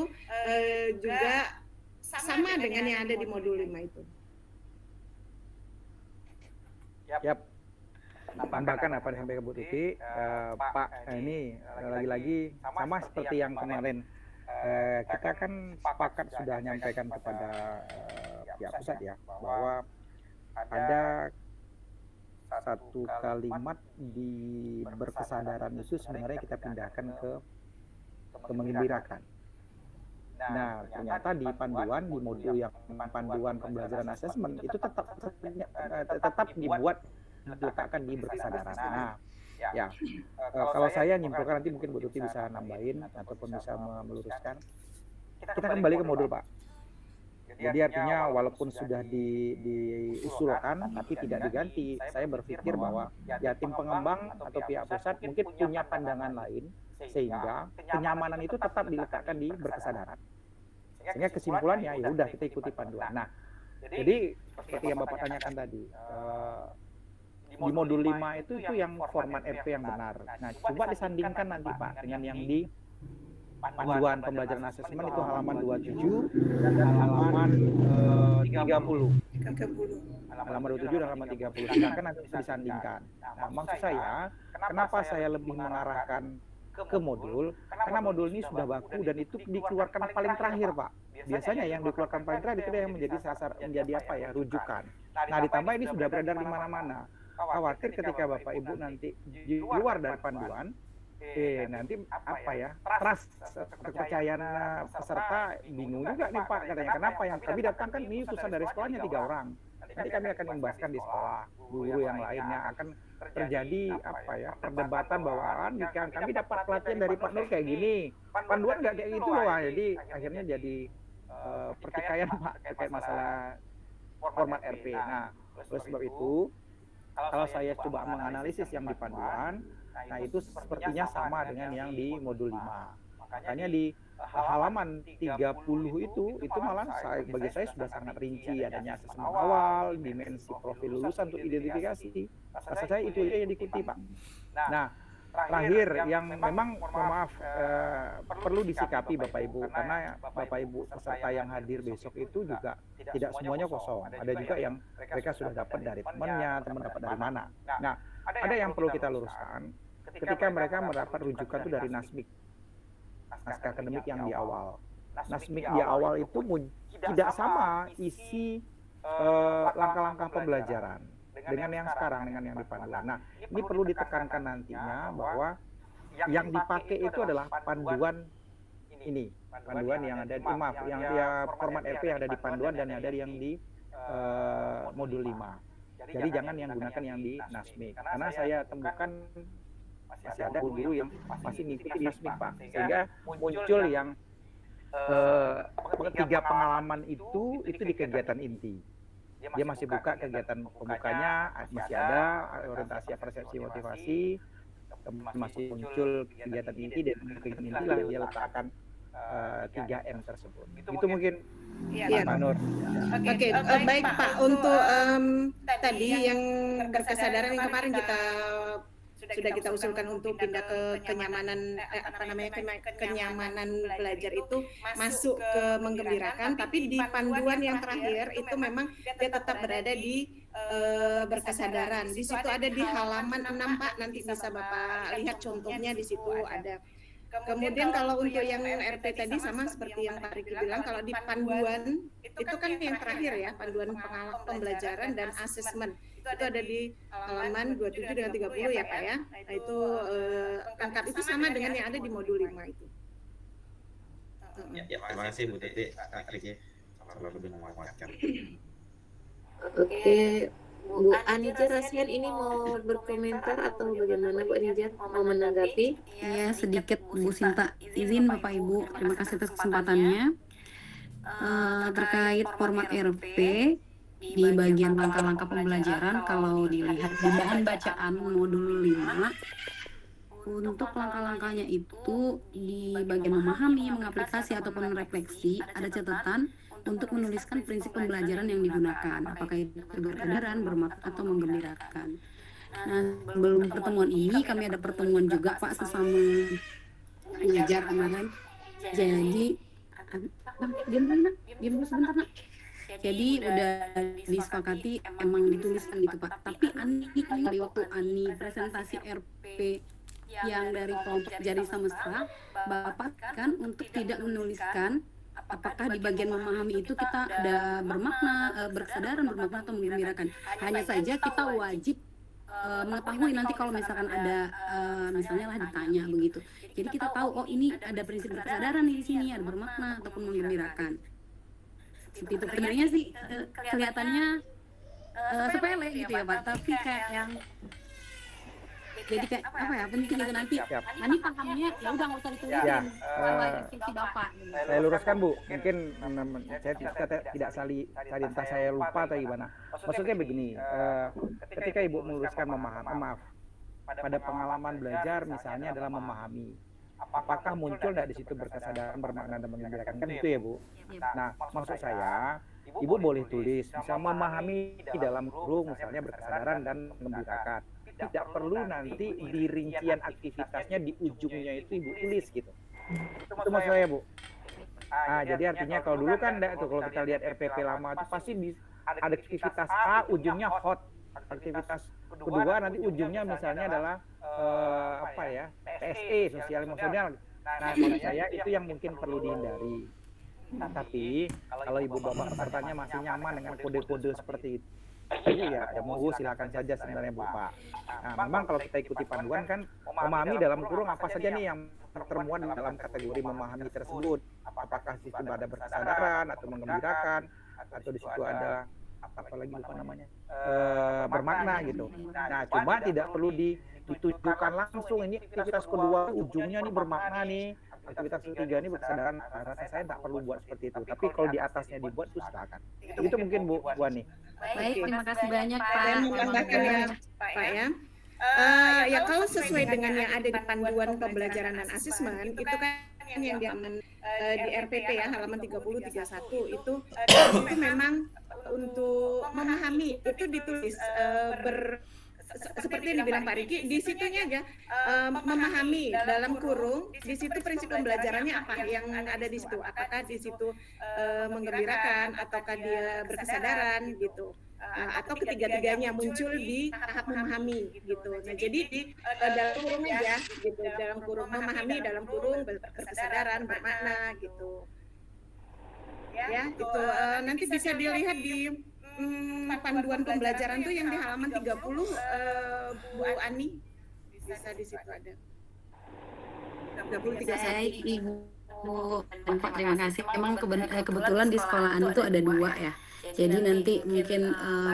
juga sama dengan yang ada di modul 5 itu. Yap. Tambahkan apa yang disampaikan Bu Titi, Pak, ini lagi-lagi sama seperti yang kemarin. Kita kan sepakat sudah menyampaikan kepada pihak pusat ya, bahwa ada satu kalimat di berkesadaran itu sebenarnya kita pindahkan ke mengembirakan. Nah, ternyata di panduan di modul yang panduan pembelajaran asesmen itu tetap dibuat diletakkan di berkesadaran. Nah, ya kalau saya nyimpulkan nanti mungkin Bu Tuti bisa nambahin ataupun bisa meluruskan. Kita kembali ke modul Pak. Jadi artinya walaupun sudah diusulkan tapi tidak diganti, saya berpikir bahwa ya tim pengembang atau pihak pusat mungkin punya pandangan lain sehingga kenyamanan itu tetap diletakkan di berkesadaran. Sehingga kesimpulannya ya udah kita ikuti panduan. Nah, jadi seperti yang Bapak tanyakan tadi, di modul 5 itu yang format RP yang benar. Nah, coba disandingkan nanti Pak dengan yang di panduan pembelajaran asesmen itu halaman 27 dan halaman 30. Halaman 27 dan halaman 30. Silakan nanti bisa disandingkan. Nah, maksud saya, kenapa saya lebih mengarahkan ke modul? Karena modul ini sudah baku dan itu dikeluarkan paling terakhir Pak. Biasanya yang dikeluarkan paling terakhir itu yang menjadi menjadi apa ya, rujukan. Nah, ditambah ini sudah beredar di mana-mana. Khawatir ketika Bapak Ibu nanti di luar dari panduan, nanti apa ya, trust kepercayaan peserta bingung juga nih Pak katanya. Kenapa yang kami datangkan ini utusan dari sekolahnya 3 orang. Nanti kami akan imbaskan di sekolah, guru yang lainnya akan terjadi apa ya, perdebatan bahwa jika kami dapat pelatihan dari Pak Nur kayak gini, panduan nggak kayak gitu loh. Jadi akhirnya jadi pertikaian Pak terkait masalah format RP. Nah, oleh sebab itu kalau saya coba menganalisis yang di panduan, nah itu sepertinya sama dengan yang di modul 5. Makanya di halaman 30 itu malah bagi saya sudah sangat rinci, adanya asesmen awal, dimensi profil lulusan untuk identifikasi. Rasa saya itu yang diikuti Pak. Nah, terakhir yang memang mohon maaf perlu disikapi Bapak Ibu, karena Bapak Ibu peserta yang hadir besok itu juga tidak semuanya kosong. Ada juga yang mereka sudah dapat dari temannya, teman dapat dari mana. Nah, ada yang perlu kita luruskan ketika mereka mendapat rujukan itu dari NASMIK, naskah akademik yang di awal. NASMIK di awal itu tidak sama isi langkah-langkah pembelajaran dengan yang sekarang, dengan yang di panduan. Nah, ini perlu ditekankan nantinya bahwa yang dipakai itu adalah panduan ini, panduan yang ada di yang format RP yang ada di panduan dan yang ada yang di modul 5. Jadi jangan yang gunakan yang di NASMIK, karena saya temukan masih ada guru yang masih mengikuti NASMIK Pak, sehingga muncul yang 3 pengalaman itu di kegiatan inti. Dia masih buka kegiatan pembukanya, masih ada orientasi persepsi motivasi, masih muncul kegiatan inti, dan kegiatan inti lah dia letakkan 3M tersebut. Itu mungkin Iya. Pak Nur. Oke, baik Pak. Untuk tadi yang berkesadaran yang kemarin sudah kita usulkan untuk pindah ke kenyamanan kenyamanan belajar itu masuk ke menggembirakan, tapi di panduan yang terakhir itu memang dia tetap berada di berkesadaran. Di situ ada di halaman 6 Pak, nanti bisa Bapak lihat contohnya di situ ada. Kemudian kalau untuk yang RP tadi sama seperti yang Pak Riki bilang, kalau di panduan itu kan yang terakhir ya, panduan pembelajaran dan asesmen. Itu ada di halaman 27 dengan 30 ya Pak ya. Nah, itu lengkap, itu sama dengan yang ada di modul 5 itu. Ya, terima kasih Bu Titi, Kak Riki. Kalau lebih menguatkan. Oke, Bu Anija Rasyan ini mau berkomentar atau bagaimana Bu Anija, mau menanggapi? Ya, sedikit Bu Sinta. Izin Bapak Ibu, terima kasih atas kesempatannya. Terkait format RP di bagian langkah-langkah pembelajaran, kalau dilihat di bahan bacaan modul 5, untuk langkah-langkahnya itu di bagian memahami, mengaplikasi ataupun refleksi, ada catatan untuk menuliskan prinsip pembelajaran yang digunakan, apakah itu berkesadaran, bermakna atau menggembirakan. Nah, sebelum pertemuan ini kami ada pertemuan juga Pak sesama pengajar kemarin. Jadi diam dulu sebentar Nak. Jadi udah disepakati emang dituliskan gitu Pak. Tapi Ani waktu Ani presentasi RP yang dari kelompok Jadi Samesra, Bapak kan untuk tidak menuliskan apakah di bagian memahami itu kita ada bermakna, berkesadaran, bermakna atau menggembirakan. Hanya saja kita wajib mengetahui nanti kalau misalkan ada misalnya lah ditanya begitu. Jadi kita tahu oh ini ada prinsip berkesadaran di sini, ada bermakna ataupun menggembirakan. Seperti itu. Sebenarnya sih kelihatannya sepele gitu ya Pak, tapi kayak yang jadi kayak apa ya, penting gitu nanti Ani pahamnya ya udah nggak usah ditulisin refleksi Bapak gitu. Saya luruskan Bu, mungkin saya tidak saling entah saya lupa atau gimana. Maksudnya begini, ketika Ibu menuliskan pada pengalaman belajar misalnya adalah memahami, apakah muncul tidak di situ berkesadaran, bermakna dan menggembirakan, kan itu ya Bu. Nah, maksud saya Ibu boleh tulis bisa memahami di dalam kurung misalnya berkesadaran dan menggembirakan. Tidak perlu nanti di rincian aktivitasnya di ujungnya itu Ibu tulis gitu. Itu maksud saya Bu. Nah, jadi artinya kalau dulu kan kalau kita lihat RPP lama itu pasti ada aktivitas A ujungnya hot, aktivitas kedua nanti ujungnya misalnya adalah PSE, sosial emosional. Nah, menurut saya itu yang mungkin perlu dihindari. Tapi kalau Ibu Bapak pesertanya masih nyaman dengan kode-kode seperti itu, ya monggo silakan saja sebenarnya Bu Pak. Nah, memang kalau kita ikuti panduan kan memahami dalam kurung apa saja nih yang termuat dalam kategori memahami tersebut. Apakah di situ ada berkesadaran atau menggembirakan, atau di situ ada apa lagi lupa namanya, bermakna gitu. Nah, cuma tidak perlu ditujukan langsung ini aktivitas kedua ujungnya nih bermakna nih, aktivitas ketiga ini berkesadaran. Rasa saya tak perlu buat seperti itu. Tapi kalau di atasnya dibuat itu silakan. Itu mungkin Bu Ani. Baik, terima kasih banyak Pak. Saya mau tambahkan ya Pak ya. Ya kalau sesuai dengan yang ada di panduan pembelajaran dan asesmen itu kan yang diaman di RPP ya halaman 30-31 itu memang untuk memahami itu ditulis seperti yang dibilang Pak Riki, di situnya aja memahami dalam kurung, di situ prinsip pembelajarannya apa yang ada di situ, apakah di situ menggembirakan ataukah dia berkesadaran gitu, atau ketiga-tiganya muncul di tahap memahami gitu. Nah jadi di dalam kurung aja gitu, dalam kurung memahami, dalam kurung berkesadaran, bermakna gitu. Ya itu nanti bisa dilihat di panduan pembelajaran tuh yang di halaman 30 Bu Ani, bisa di situ ada 30-31. Baik Ibu terima kasih. Memang kebetulan di sekolahan itu ada 2 ya. Jadi nanti mungkin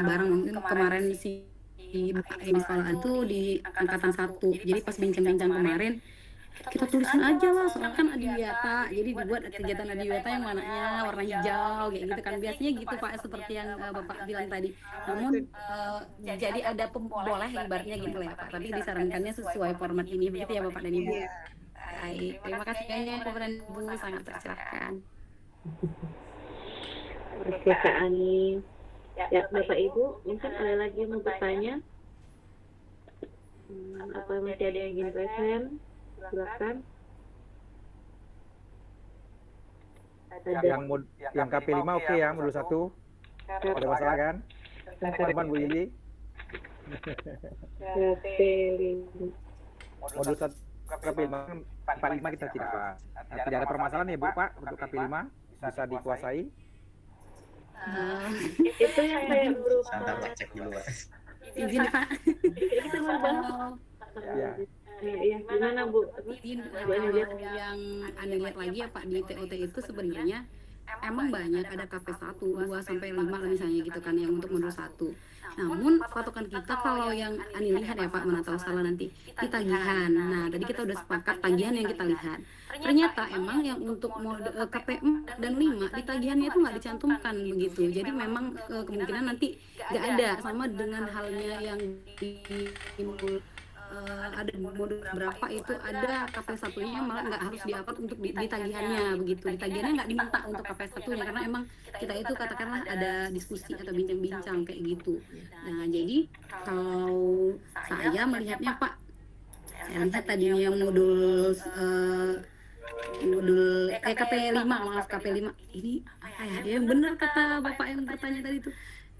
bareng mungkin kemarin di sekolahan itu di angkatan 1. Jadi pas bincang-bincang kemarin kita tulisin aja lah, soalnya kan adiwiyata, jadi dibuat kegiatan adiwiyata yang warna hijau kayak gitu kan, biasanya gitu Pak, seperti yang Bapak bilang tadi. Namun jadi ada boleh ibaratnya gitu lah ya Pak, tapi disarankannya sesuai format ini begitu ya Bapak dan Ibu. Baik, terima kasih banyak kepada Ibu, sangat tercerahkan. Oke Kak Ani. Ya Bapak Ibu, mungkin ada lagi yang mau bertanya? Apa masih ada yang ingin present? Silakan. Yang KP5 oke ya, modul 1. Ada masalah kan? Teman Bu Lili. KP5. Modul 1 KP5 45 kita tidak bahas. Tidak ada permasalahan ya Bu Pak untuk KP5 bisa dikuasai. Itu yang saya berupa. Sebentar Pak, cek dulu Pak. Izin Pak. Kita mau bahas. Iya, gimana Bu? Izin yang Anda lihat lagi ya Pak di TOT itu sebenarnya emang banyak, ada KP1, 2 sampai 5 lah misalnya gitu kan yang untuk modul 1. Namun patokan kita kalau yang Ani lihat ya Pak, mana tahu salah nanti, di tagihan. Nah, tadi kita udah sepakat tagihan yang kita lihat. Ternyata emang yang untuk modul KP4 dan 5 di tagihannya itu nggak dicantumkan begitu. Jadi memang kemungkinan nanti nggak ada, sama dengan halnya yang di ada modul berapa itu ada KP1-nya malah nggak harus di-upload untuk di tagihannya begitu. Di tagihannya nggak diminta untuk KP1-nya karena emang kita itu katakanlah ada diskusi atau bincang-bincang kayak gitu. Nah, jadi kalau saya melihatnya Pak, saya lihat tadinya yang modul KP5, maaf KP5 ini apa ya, yang benar kata Bapak yang bertanya tadi itu.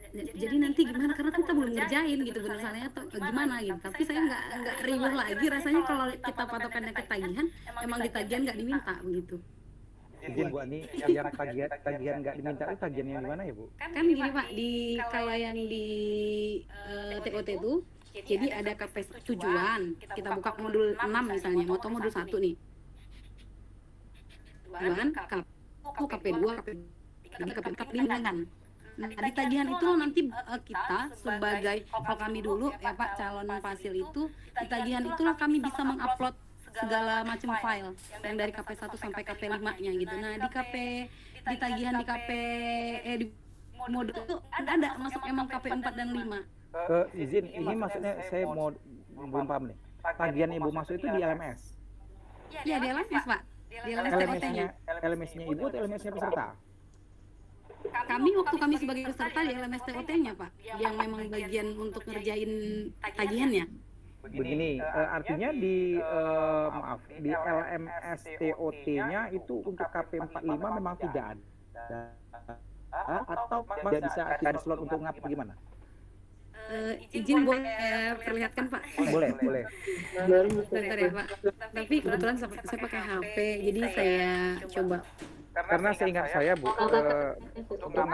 Jadi nanti gimana, karena kita belum ngerjain gitu bener salahnya atau gimana gitu. Tapi saya nggak riuh lagi rasanya kalau kita patokannya ke tagihan, emang di tagihan nggak diminta begitu. Izin Bu Ani, yang tagihan nggak diminta itu tagihan yang gimana ya Bu? Kan gini Pak, kalau yang di TOT itu jadi ada KP tujuan, kita buka modul 6 misalnya, atau modul 1 nih tujuan KP2, KP3, KP4, kan. Nah, di tagihan itu nanti kita sebagai, kalau kami dulu ya Pak calon fasil itu, di tagihan itulah kami bisa mengupload segala macam file yang dari KP1 sampai KP5-nya gitu. Nah, di tagihan di di modul itu ada masuk emang KP4 dan 5. Izin, ini maksudnya saya mau belum paham nih. Tagihan Ibu masuk itu di LMS? Iya, di LMS Pak. Di LMS TOT-nya. LMS-nya Ibu atau LMS-nya peserta? Kami waktu kami sebagai peserta di LMS TOT-nya Pak, yang memang bagian untuk ngerjain tagihannya. Begini, artinya di di LMS TOT-nya itu untuk KP45 memang tidak ada, atau tidak bisa ada slot untuk ngap gimana? Izin boleh perlihatkan Pak? Boleh. Bentar ya Pak. Tapi kebetulan saya pakai HP, jadi saya coba. Karena seingat saya Bu, untuk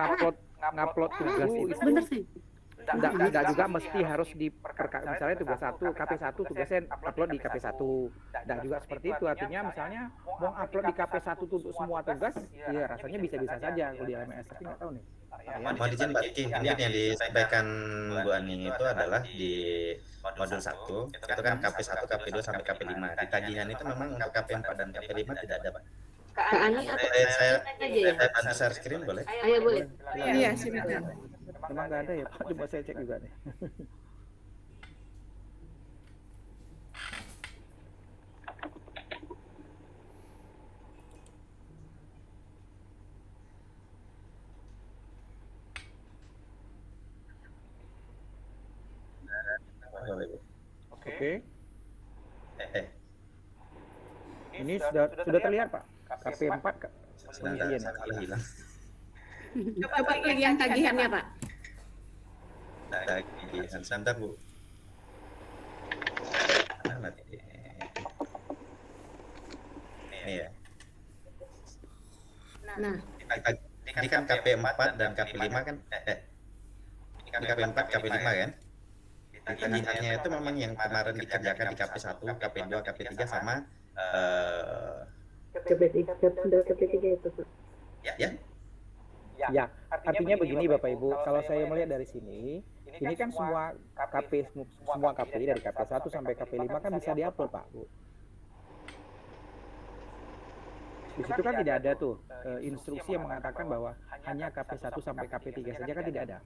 ngupload tugas itu Bener sih. tidak juga mesti harus misalnya tugas 1, KP1 tugasnya upload di KP1. Dan juga seperti itu, artinya misalnya mau upload di KP1 untuk semua tugas, ya rasanya bisa-bisa saja kalau di LMS, tapi nggak tahu nih. Mohon izin Pak Diki, mungkin yang disampaikan Bu Ani itu adalah di modul 1, itu kan KP1, KP2 sampai KP5. Di tagihan itu memang untuk KP4 dan KP5 tidak ada Pak. Kak Ani atau Saya aja ya? bantu share screen boleh? Ayo boleh. Iya, silakan. Memang nggak ada ya Pak, coba saya cek juga nih. Oke. Ini sudah terlihat Pak. KP4 pengisian. Salah hilang. Coba pilih yang tagihannya Pak. Tagihan sebentar Bu. Ini ya. Nah, Ini kan KP4 dan KP5 kan? Ini KP4, KP5 kan? Tagihannya itu memang yang kemarin dikerjakan di KP1, KP2, KP3 sama KP3 itu Pak. Ya, artinya begini Bapak Ibu, kalau saya melihat dari sini, ini kan semua KP dari KP1 sampai KP5 kan bisa diupload Pak Bu. Di situ kan tidak ada tuh instruksi yang mengatakan bahwa hanya KP1 sampai KP3 saja, kan tidak ada.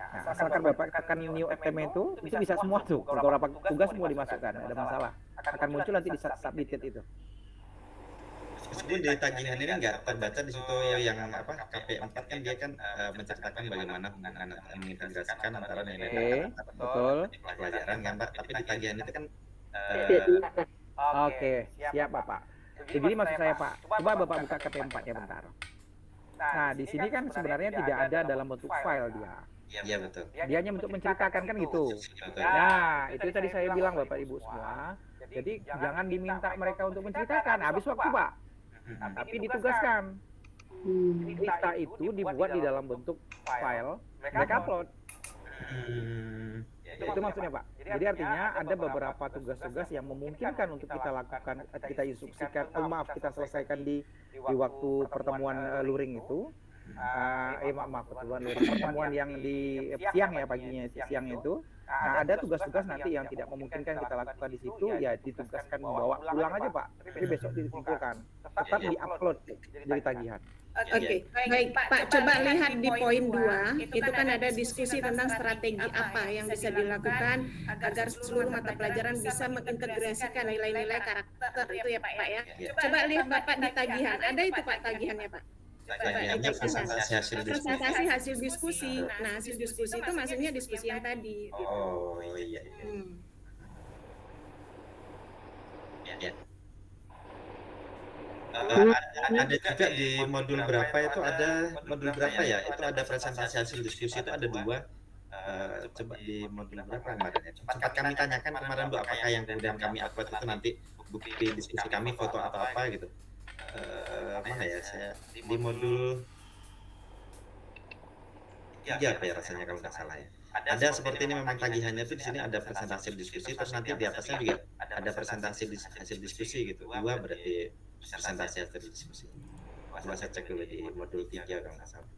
Nah, asalkan Bapak tekan new item itu bisa semua tuh, beberapa tugas semua dimasukkan, ada masalah. akan muncul nanti di submitted itu. Meskipun di tagihan ini nggak terbaca di situ yang apa KP4 kan dia kan menceritakan bagaimana mengintegrasikan antara nilai Betul. pelajaran kan Pak, tapi di tagihan itu kan Oke, siap Bapak. Jadi maksud saya Pak, coba Bapak buka KP4-nya bentar. Nah, di sini kan sebenarnya tidak ada dalam bentuk file dia. Iya betul. Dia hanya untuk menceritakan kan gitu. Nah, itu tadi saya bilang Bapak Ibu semua. Jadi jangan diminta mereka untuk menceritakan, habis waktu Pak. Tapi ditugaskan. Cerita itu dibuat di dalam bentuk file, mereka upload. Itu maksudnya Pak. Jadi artinya ada beberapa tugas-tugas yang memungkinkan untuk kita lakukan, kita instruksikan, kita selesaikan di waktu pertemuan luring itu. Pertemuan yang di siang ya, paginya siang itu. Nah, ada tugas-tugas nanti yang tidak memungkinkan kita lakukan di situ, ya ditugaskan membawa pulang aja Pak. Tapi besok dikumpulkan, tetap di-upload jadi tagihan. Oke, baik Pak, coba lihat di poin 2, itu kan ada diskusi tentang strategi apa yang bisa dilakukan agar seluruh mata pelajaran bisa mengintegrasikan nilai-nilai karakter itu ya Pak ya. Coba lihat Bapak di tagihan, ada itu Pak tagihannya Pak. tagihannya Presentasi hasil diskusi. Nah, hasil diskusi itu maksudnya diskusi yang tadi. Gitu. Oh iya. Ya. Ada juga di modul berapa itu ada modul berapa ya? Itu ada presentasi hasil diskusi itu ada 2. Coba di modul berapa kemarin ya? Sempat kami tanyakan kemarin Bu, apakah yang kemudian kami upload itu nanti bukti diskusi kami, foto atau apa gitu. Mana ya, saya di modul 3 apa ya rasanya kalau nggak salah ya. Ada seperti ini memang tagihannya tuh di sini ada presentasi diskusi, terus nanti di atasnya juga ada presentasi hasil diskusi gitu. 2 berarti presentasi hasil diskusi. Coba saya cek dulu di modul 3 kalau nggak salah.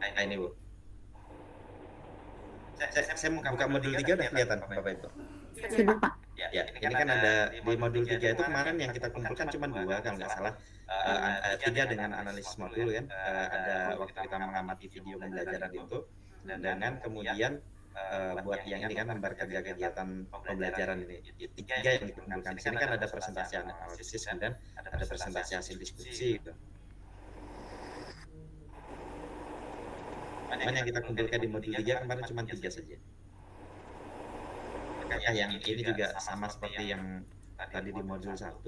Nah, ini Bu. Saya mau buka modul 3 udah kelihatan Bapak Ibu. Sudah Pak. Ya, ini kan ada di modul 3 itu kemarin yang kita kumpulkan cuma 2 kalau nggak salah. 3 dengan analisis modul kan. Ada waktu kita mengamati video pembelajaran itu, dengan kemudian buat yang ini kan lembar kerja kegiatan pembelajaran ini. 3 yang dikumpulkan. Di sini kan ada presentasi analisis dan ada presentasi hasil diskusi gitu. Cuman yang kita kumpulkan di modul 3 kemarin cuma 3 saja. Nah, yang ini juga sama seperti yang tadi di modul 1.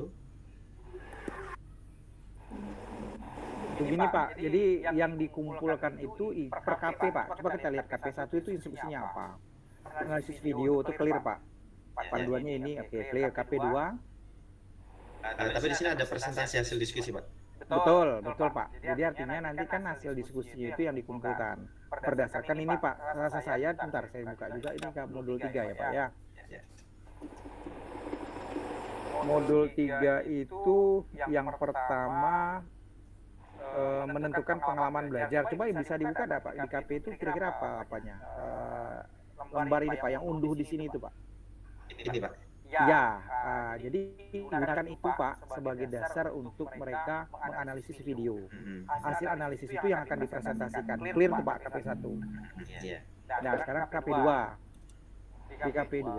Begini Pak, jadi yang dikumpulkan itu per KP Pak. Coba kita lihat KP1 itu instruksinya apa. Analisis video itu clear Pak. Panduannya ini oke, clear. KP2. Tapi di sini ada presentasi hasil diskusi Pak. Betul Pak. Jadi artinya nanti kan hasil diskusinya itu yang dikumpulkan. Berdasarkan ini Pak, rasa saya, bentar saya buka juga ini ke modul 3 ya Pak ya. Modul 3 itu yang pertama menentukan pengalaman belajar. Coba bisa dibuka enggak Pak? Di KP itu kira-kira apanya? Lembar ini Pak, yang unduh di sini itu Pak. Ini Pak. Ya, jadi gunakan itu Pak sebagai dasar untuk mereka menganalisis video. Hasil analisis itu yang akan dipresentasikan. Clear tuh Pak KP1. Nah, sekarang KP2. Di KP2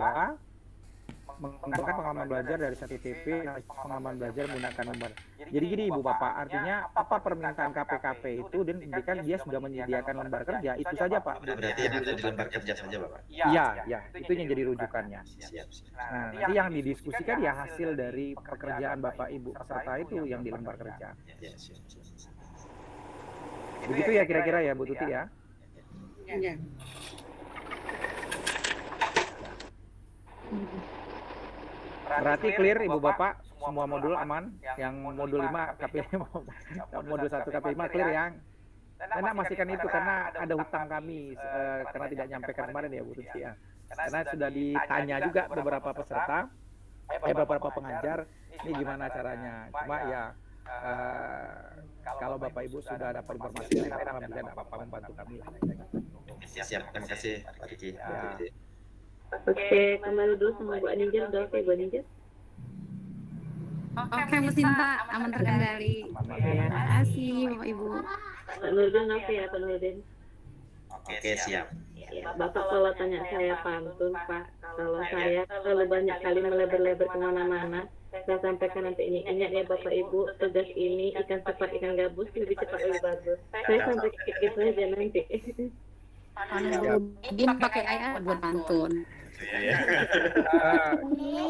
mengembangkan pengalaman belajar dari 1 TP, pengalaman belajar menggunakan lembar. Jadi gini Ibu Bapak, artinya apa permintaan KPKP itu, dan kan dia sudah menyediakan lembar kerja, itu saja Pak. Berarti yang ada di lembar kerja saja Bapak? Iya, itu yang jadi rujukannya. Nah, nanti yang didiskusikan ya hasil dari pekerjaan Bapak Ibu peserta itu yang di lembar kerja. Begitu ya kira-kira ya Bu Tuti ya? Iya. Berarti clear Ibu Bapak, semua modul aman, yang modul 5 KP modul 1 KP5 clear ya. Karena pastikan itu karena ada hutang kami karena tidak nyampaikan kemarin ya Bu Tuti ya. Karena sudah ditanya juga beberapa peserta, beberapa pengajar, ini gimana caranya. Cuma ya kalau Bapak Ibu sudah dapat informasi, alhamdulillah tidak apa-apa membantu kami lah. Siap, terima kasih Pak Diki. Oke, kembali dulu sama Bu Aninjar, udah oke Bu Aninjar? Oke Bu Sinta, aman terkendali. Terima kasih Bapak Ibu. Pak Nurdin oke ya Pak Nurdin. Oke, siap. Ya, Bapak kalau tanya saya pantun Pak, kalau saya terlalu banyak kali melebar-lebar kemana-mana, saya sampaikan nanti ini, ingat ya Bapak Ibu, tugas ini ikan cepat ikan gabus lebih cepat lebih bagus. Saya sampaikan gitu aja nanti. Dia pakai AI buat pantun.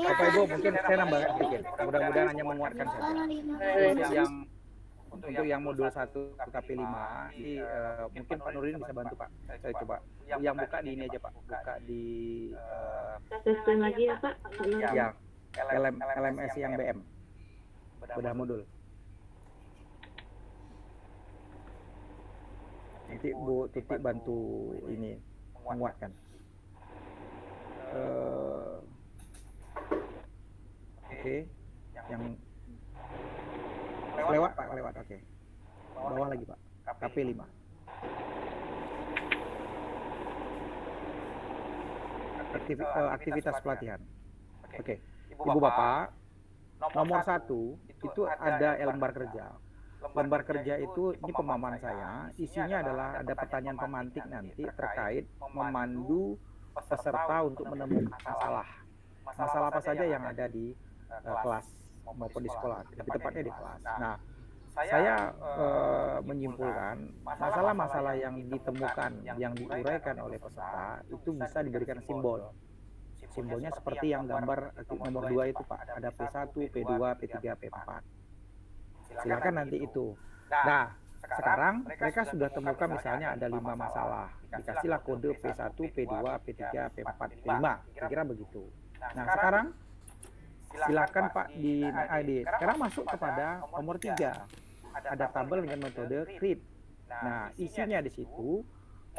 Bapak Ibu mungkin saya nambahkan sedikit. Mudah-mudahan hanya menguatkan saja. Untuk yang modul 1 KP5, jadi mungkin Pak Nurdin bisa bantu Pak. Saya coba. Yang buka di ini aja Pak. Buka di Testing lagi ya Pak. yang LMS yang BM. Bedah modul. Nanti Bu Tuti bantu ini menguatkan. Oke. Yang lewat Pak, lewat. Oke. Bawah lagi Pak. KP5. Aktivitas pelatihan. Oke. Ibu Bapak, nomor 1 itu ada lembar kerja. Lembar kerja itu ini pemahaman saya, isinya adalah ada pertanyaan pemantik nanti terkait memandu peserta untuk menemukan masalah. Masalah apa saja yang ada di kelas maupun di sekolah, lebih tepatnya di kelas. Nah, saya menyimpulkan masalah-masalah yang ditemukan, yang diuraikan oleh peserta itu bisa diberikan simbol. Simbolnya seperti yang gambar nomor 2 itu Pak, ada P1, P2, P3, P4. Silakan nanti itu. Nah, sekarang mereka sudah temukan misalnya ada 5 masalah. Dikasihlah kode P1, P2, P3, P4, P5. Kira-kira begitu. Nah, sekarang silakan Pak di ID. Sekarang masuk kepada nomor 3. Ada tabel dengan metode CRIT. Nah, isinya di situ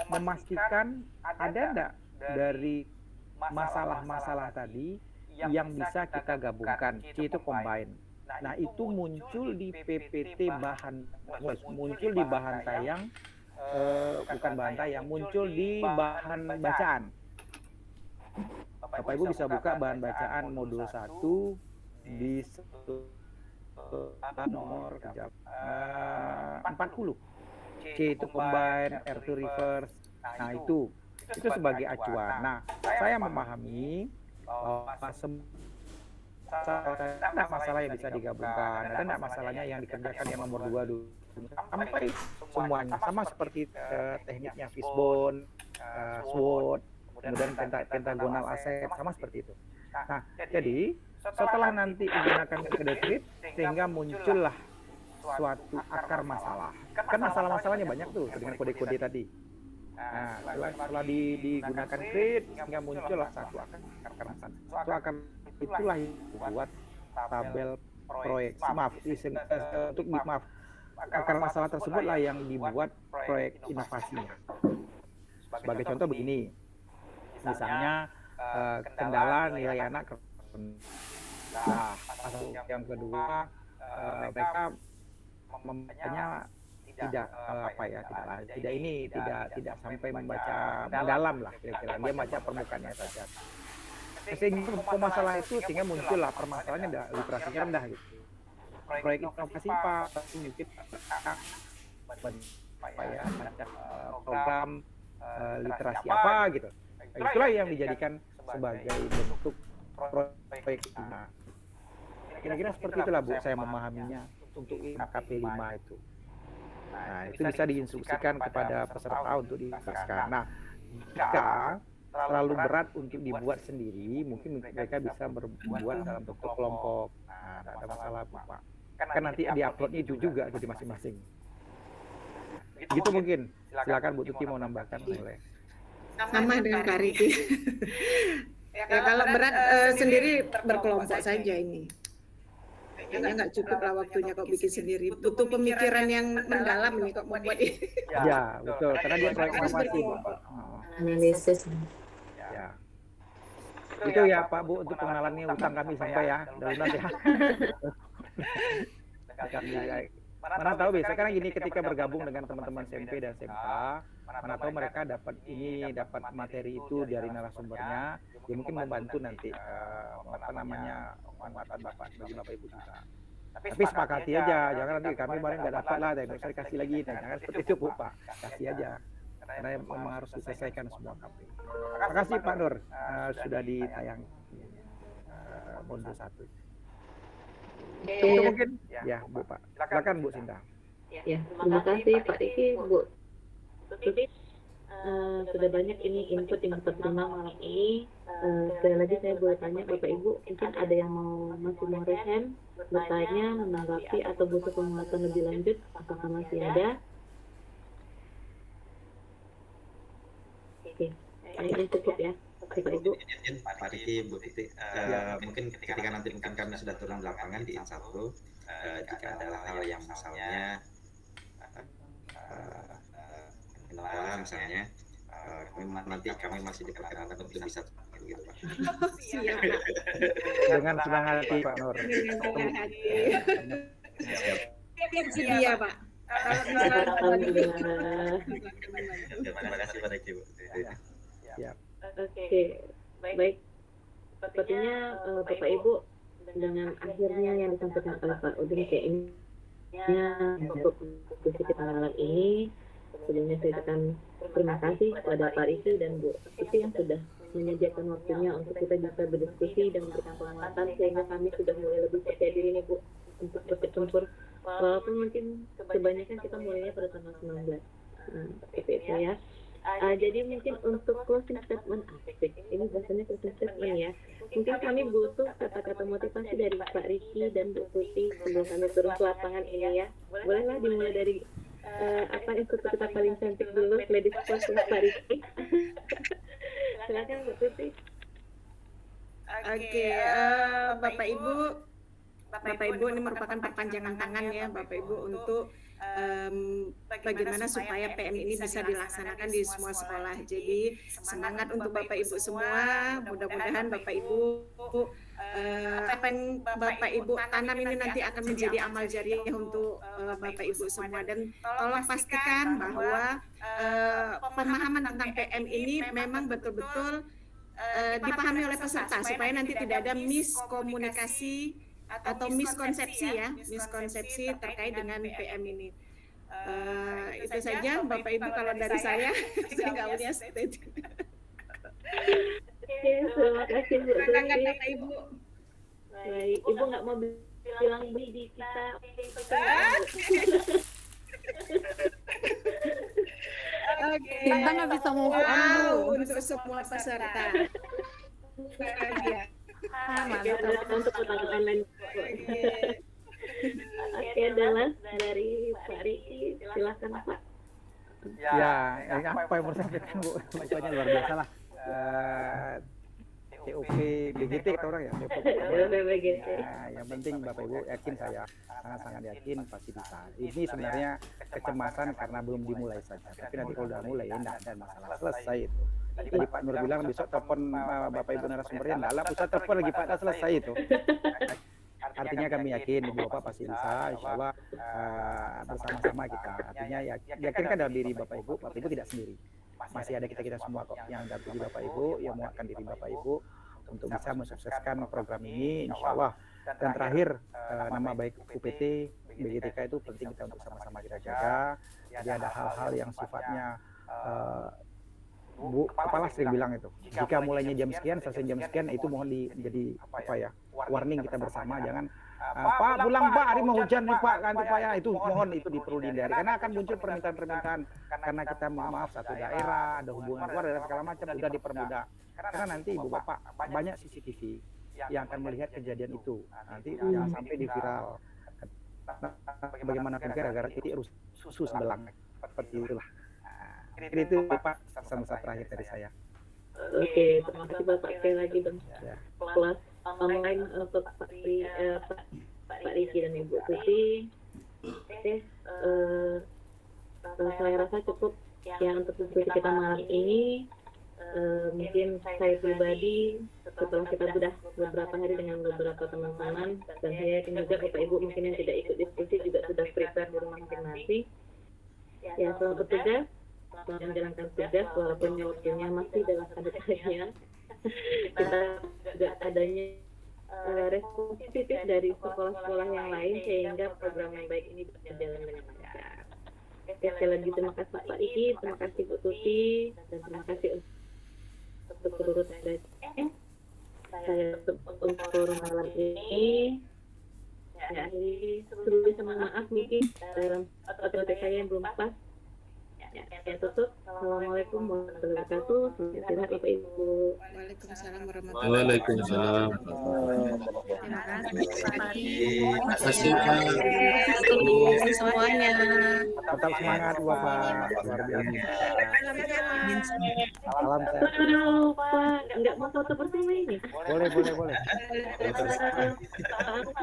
memastikan ada enggak dari masalah-masalah tadi yang bisa kita gabungkan. C itu combine. Nah, itu muncul di PPT muncul di bahan tayang, bukan bahan tayang, muncul di bahan bacaan. Bapak Ibu bisa buka bahan bacaan modul 1 di nomor 40. C itu combine, R itu reverse. Nah, itu sebagai acuan. Nah, saya memahami ada masalah yang bisa digabungkan, ada enggak masalahnya yang dikerjakan yang nomor 2 dulu sampai semuanya sama seperti tekniknya fishbone, SWOT, kemudian pentagonal asset, sama seperti itu. Nah, jadi setelah nanti digunakan metode CRIT sehingga muncullah suatu akar masalah. Kan masalah-masalahnya banyak tuh dengan kode-kode tadi. Nah, setelah digunakan CRIT sehingga muncullah satu akar masalah. Suatu akar itulah yang membuat tabel proyek. Maaf, akar masalah tersebutlah yang dibuat proyek inovasinya. Sebagai contoh begini, misalnya kendala nilai anak. Nah, yang kedua mereka membacanya tidak tidak sampai membaca mendalam lah kira-kira, dia baca permukaannya saja. Sehingga masalah itu sehingga muncullah permasalahannya literasinya rendah gitu. Proyek inovasi Pak mungkin program literasi apa gitu. Itulah yang dijadikan sebagai bentuk proyek itu. Kira-kira seperti itulah Bu saya memahaminya untuk KP5 itu. Nah, itu bisa diinstruksikan kepada peserta untuk dituliskan. Nah, jika terlalu berat untuk dibuat sendiri, mungkin mereka bisa berbuat dalam bentuk kelompok. Nah, tidak ada masalah Pak. Kan nanti di-uploadnya itu juga jadi masing-masing. Gitu mungkin. Silakan Bu Tuti mau nambahkan boleh. Sama dengan Kak Riki. Ya, kalau berat sendiri berkelompok saja ini. Kayaknya nggak cukup lah waktunya kok bikin sendiri. Butuh pemikiran yang mendalam nih kok membuat ini. Ya, betul. Karena dia proyek inovasi. Analisis. Ya. Itu ya Pak Bu untuk pengenalannya utang kami sampai ya. Udah lunas ya. Mana tahu biasa kan gini ketika bergabung dengan teman-teman SMP dan SMK, mana tahu mereka dapat materi itu dari narasumbernya, ya mungkin membantu nanti penguatan Bapak bagi Bapak Ibu juga. Tapi sepakati aja, jangan nanti kami kemarin nggak dapat lah, nggak usah dikasih lagi. Nah, jangan seperti itu Bu Pak, kasih aja. Karena memang harus diselesaikan semua KP. Terima kasih Pak Nur, sudah ditayang modul 1. Itu mungkin ya Bu Pak. Silakan Bu Sinta. Ya, terima kasih Pak Riki, Bu Tuti. Sudah banyak ini input yang kita terima malam ini. Sekali lagi saya boleh tanya Bapak Ibu, mungkin ada yang masih mau raise hand, bertanya, menanggapi atau butuh penguatan lebih lanjut, apakah masih ada? Oke, ini cukup ya Bapak Ibu. Izin Pak Riki, Bu Titi, mungkin ketika nanti kami sudah turun lapangan di IN1, jika ada hal yang misalnya misalnya kami masih diperkenankan untuk bisa gitu Pak. Siap. Dengan senang hati Pak Nur. Dengan senang hati. Siap. Sedia Pak. Alhamdulillah. Terima kasih Pak Riki, Bu. Siap. Oke, baik. Sepertinya Bapak Ibu dengan akhirnya yang disampaikan oleh Pak Udin kayaknya untuk diskusi kita malam ini. Sebelumnya saya akan terima kasih kepada Pak Riki dan Bu Tuti yang sudah menyediakan waktunya untuk kita bisa berdiskusi dan memberikan penguatan sehingga kami sudah mulai lebih percaya diri nih Bu untuk berkecimpung walaupun mungkin kebanyakan kita mulainya pada tanggal 19 seperti itu ya. Jadi mungkin untuk closing statement asik, ini bahasanya closing statement ya. Mungkin kami butuh kata-kata motivasi dari Pak Riki dan Bu Tuti sebelum kami turun ke lapangan ini ya. Bolehlah dimulai dari instruktur kita paling cantik dulu, ladies first Pak Riki. Silakan Bu Tuti. Oke, Bapak Ibu ini merupakan perpanjangan tangan ya Bapak Ibu untuk bagaimana supaya PM ini bisa dilaksanakan di semua sekolah. Jadi semangat untuk Bapak Ibu semua, mudah-mudahan Bapak Ibu apa yang Bapak Ibu tanam ini nanti akan menjadi amal jariah untuk Bapak Ibu semua, dan tolong pastikan bahwa pemahaman tentang PM ini memang betul-betul dipahami oleh peserta supaya nanti tidak ada miskomunikasi atau miskonsepsi terkait dengan PM ini. Itu saja Bapak Ibu kalau dari saya nggak punya statement. Oke, terima kasih Bu Tuti. Bapak Ibu. Baik, Ibu nggak mau bilang beli di kita. Oke. Kita nggak bisa move on dulu. Untuk semua peserta. Untuk pertanyaan online. Oke, adalah dari Pak Riki, silakan Pak. Ya, apa yang mau sampaikan Bu? Pokoknya luar biasa lah. TOP BGT kata orang ya. BGT. Yang penting Bapak Ibu yakin, saya sangat-sangat yakin pasti bisa. Ini sebenarnya kecemasan karena belum dimulai saja. Tapi nanti kalau udah mulai enggak ada masalah, selesai itu. Tadi Pak Nur bilang besok telepon Bapak Ibu narasumbernya, enggak lah, usah telepon lagi Pak, dah selesai itu. Artinya kami yakin Ibu Bapak pasti bisa, insya Allah bersama-sama kita. Artinya yakinkan dalam diri Bapak Ibu tidak sendiri. Masih ada kita semua kok yang dampingi Bapak Ibu, yang menguatkan diri Bapak Ibu untuk bisa mensukseskan program ini, insya Allah. Dan terakhir, nama baik UPT, BGTK itu penting kita untuk sama-sama kita jaga. Jadi ada hal-hal yang sifatnya Bu Kepala sering bilang itu, jika mulainya jam sekian, selesai jam sekian, itu mohon jadi warning kita bersama, jangan Pak pulang Pak, hari mau hujan nih Pak, kan Pak ya, itu mohon itu perlu dihindari, karena akan muncul permintaan-permintaan karena kita maaf satu daerah, ada hubungan keluarga dan segala macam, udah dipermudah, karena nanti Ibu Bapak banyak CCTV yang akan melihat kejadian itu, nanti jangan sampai di viral. Bagaimanapun gara-gara titik susu sebelang, seperti itulah. Itu Pak pesan-pesan terakhir dari saya. Oke, terima kasih Bapak sekali lagi dan kelas online untuk Pak Riki dan Ibu Tuti. Oke, saya rasa cukup ya untuk diskusi kita malam ini. Mungkin saya pribadi setelah kita sudah beberapa hari dengan beberapa teman-teman, dan saya yakin juga Bapak Ibu mungkin yang tidak ikut diskusi juga sudah prepare di rumah masing-masing. Ya, selamat bertugas. Selamat menjalankan tugas walaupun waktunya masih dalam tanda tanya. Kita juga adanya respon positif dari sekolah-sekolah yang lain sehingga program yang baik ini bisa berjalan dengan lancar. Sekali lagi terima kasih Pak Iki, terima kasih Bu Tuti, dan terima kasih untuk seluruh saya untuk forum malam ini. Ya, jadi sebelumnya maaf mungkin dalam OTT saya yang belum pas. Ya, tutup. Assalamualaikum warahmatullahi wabarakatuh. Selamat istirahat Bapak Ibu. Waalaikumsalam warahmatullahi Waalaikumsalam. Terima kasih. Terima kasih Pak. Terima kasih semuanya. Tetap semangat Bapak. Luar biasa. Salam sehat. Aduh, Pak, nggak mau foto bersama ini? Boleh.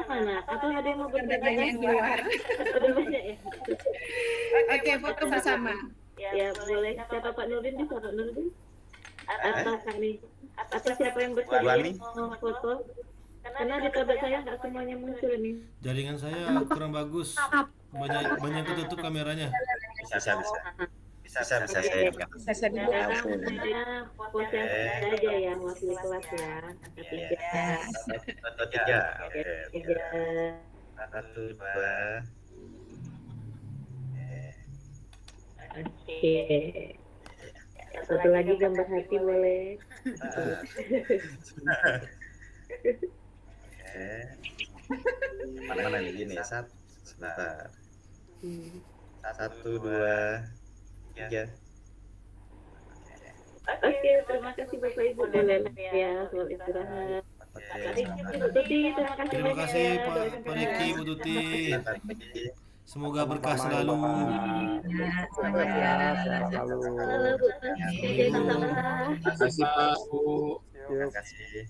Mana? Atau ada yang mau Ada berbeda banyak yang di luar. Udah banyak ya? Oke, foto bersama. Ya boleh. Siapa Pak Nurdin? Bisa Pak Nurdin? Atau kami? Atau siapa yang bersedia mau foto? Karena di tablet saya nggak semuanya muncul nih. Jaringan saya kurang bagus. Banyak ketutup kameranya. Bisa saya ingat. Saya dulu. Saya pose saja ya, wakil kelas ya. Satu, tiga. Oke. 1, 2. Oke. Satu lagi gambar hati boleh. Mana nih gini? Sebentar. 1, 2, 3. Oke, terima kasih Bapak Ibu boleh ya, selamat istirahat. Terima kasih Pak Riki, Bu Tuti. Semoga berkah selalu. Sehat selalu. Terima kasih Pak Bu. Terima kasih.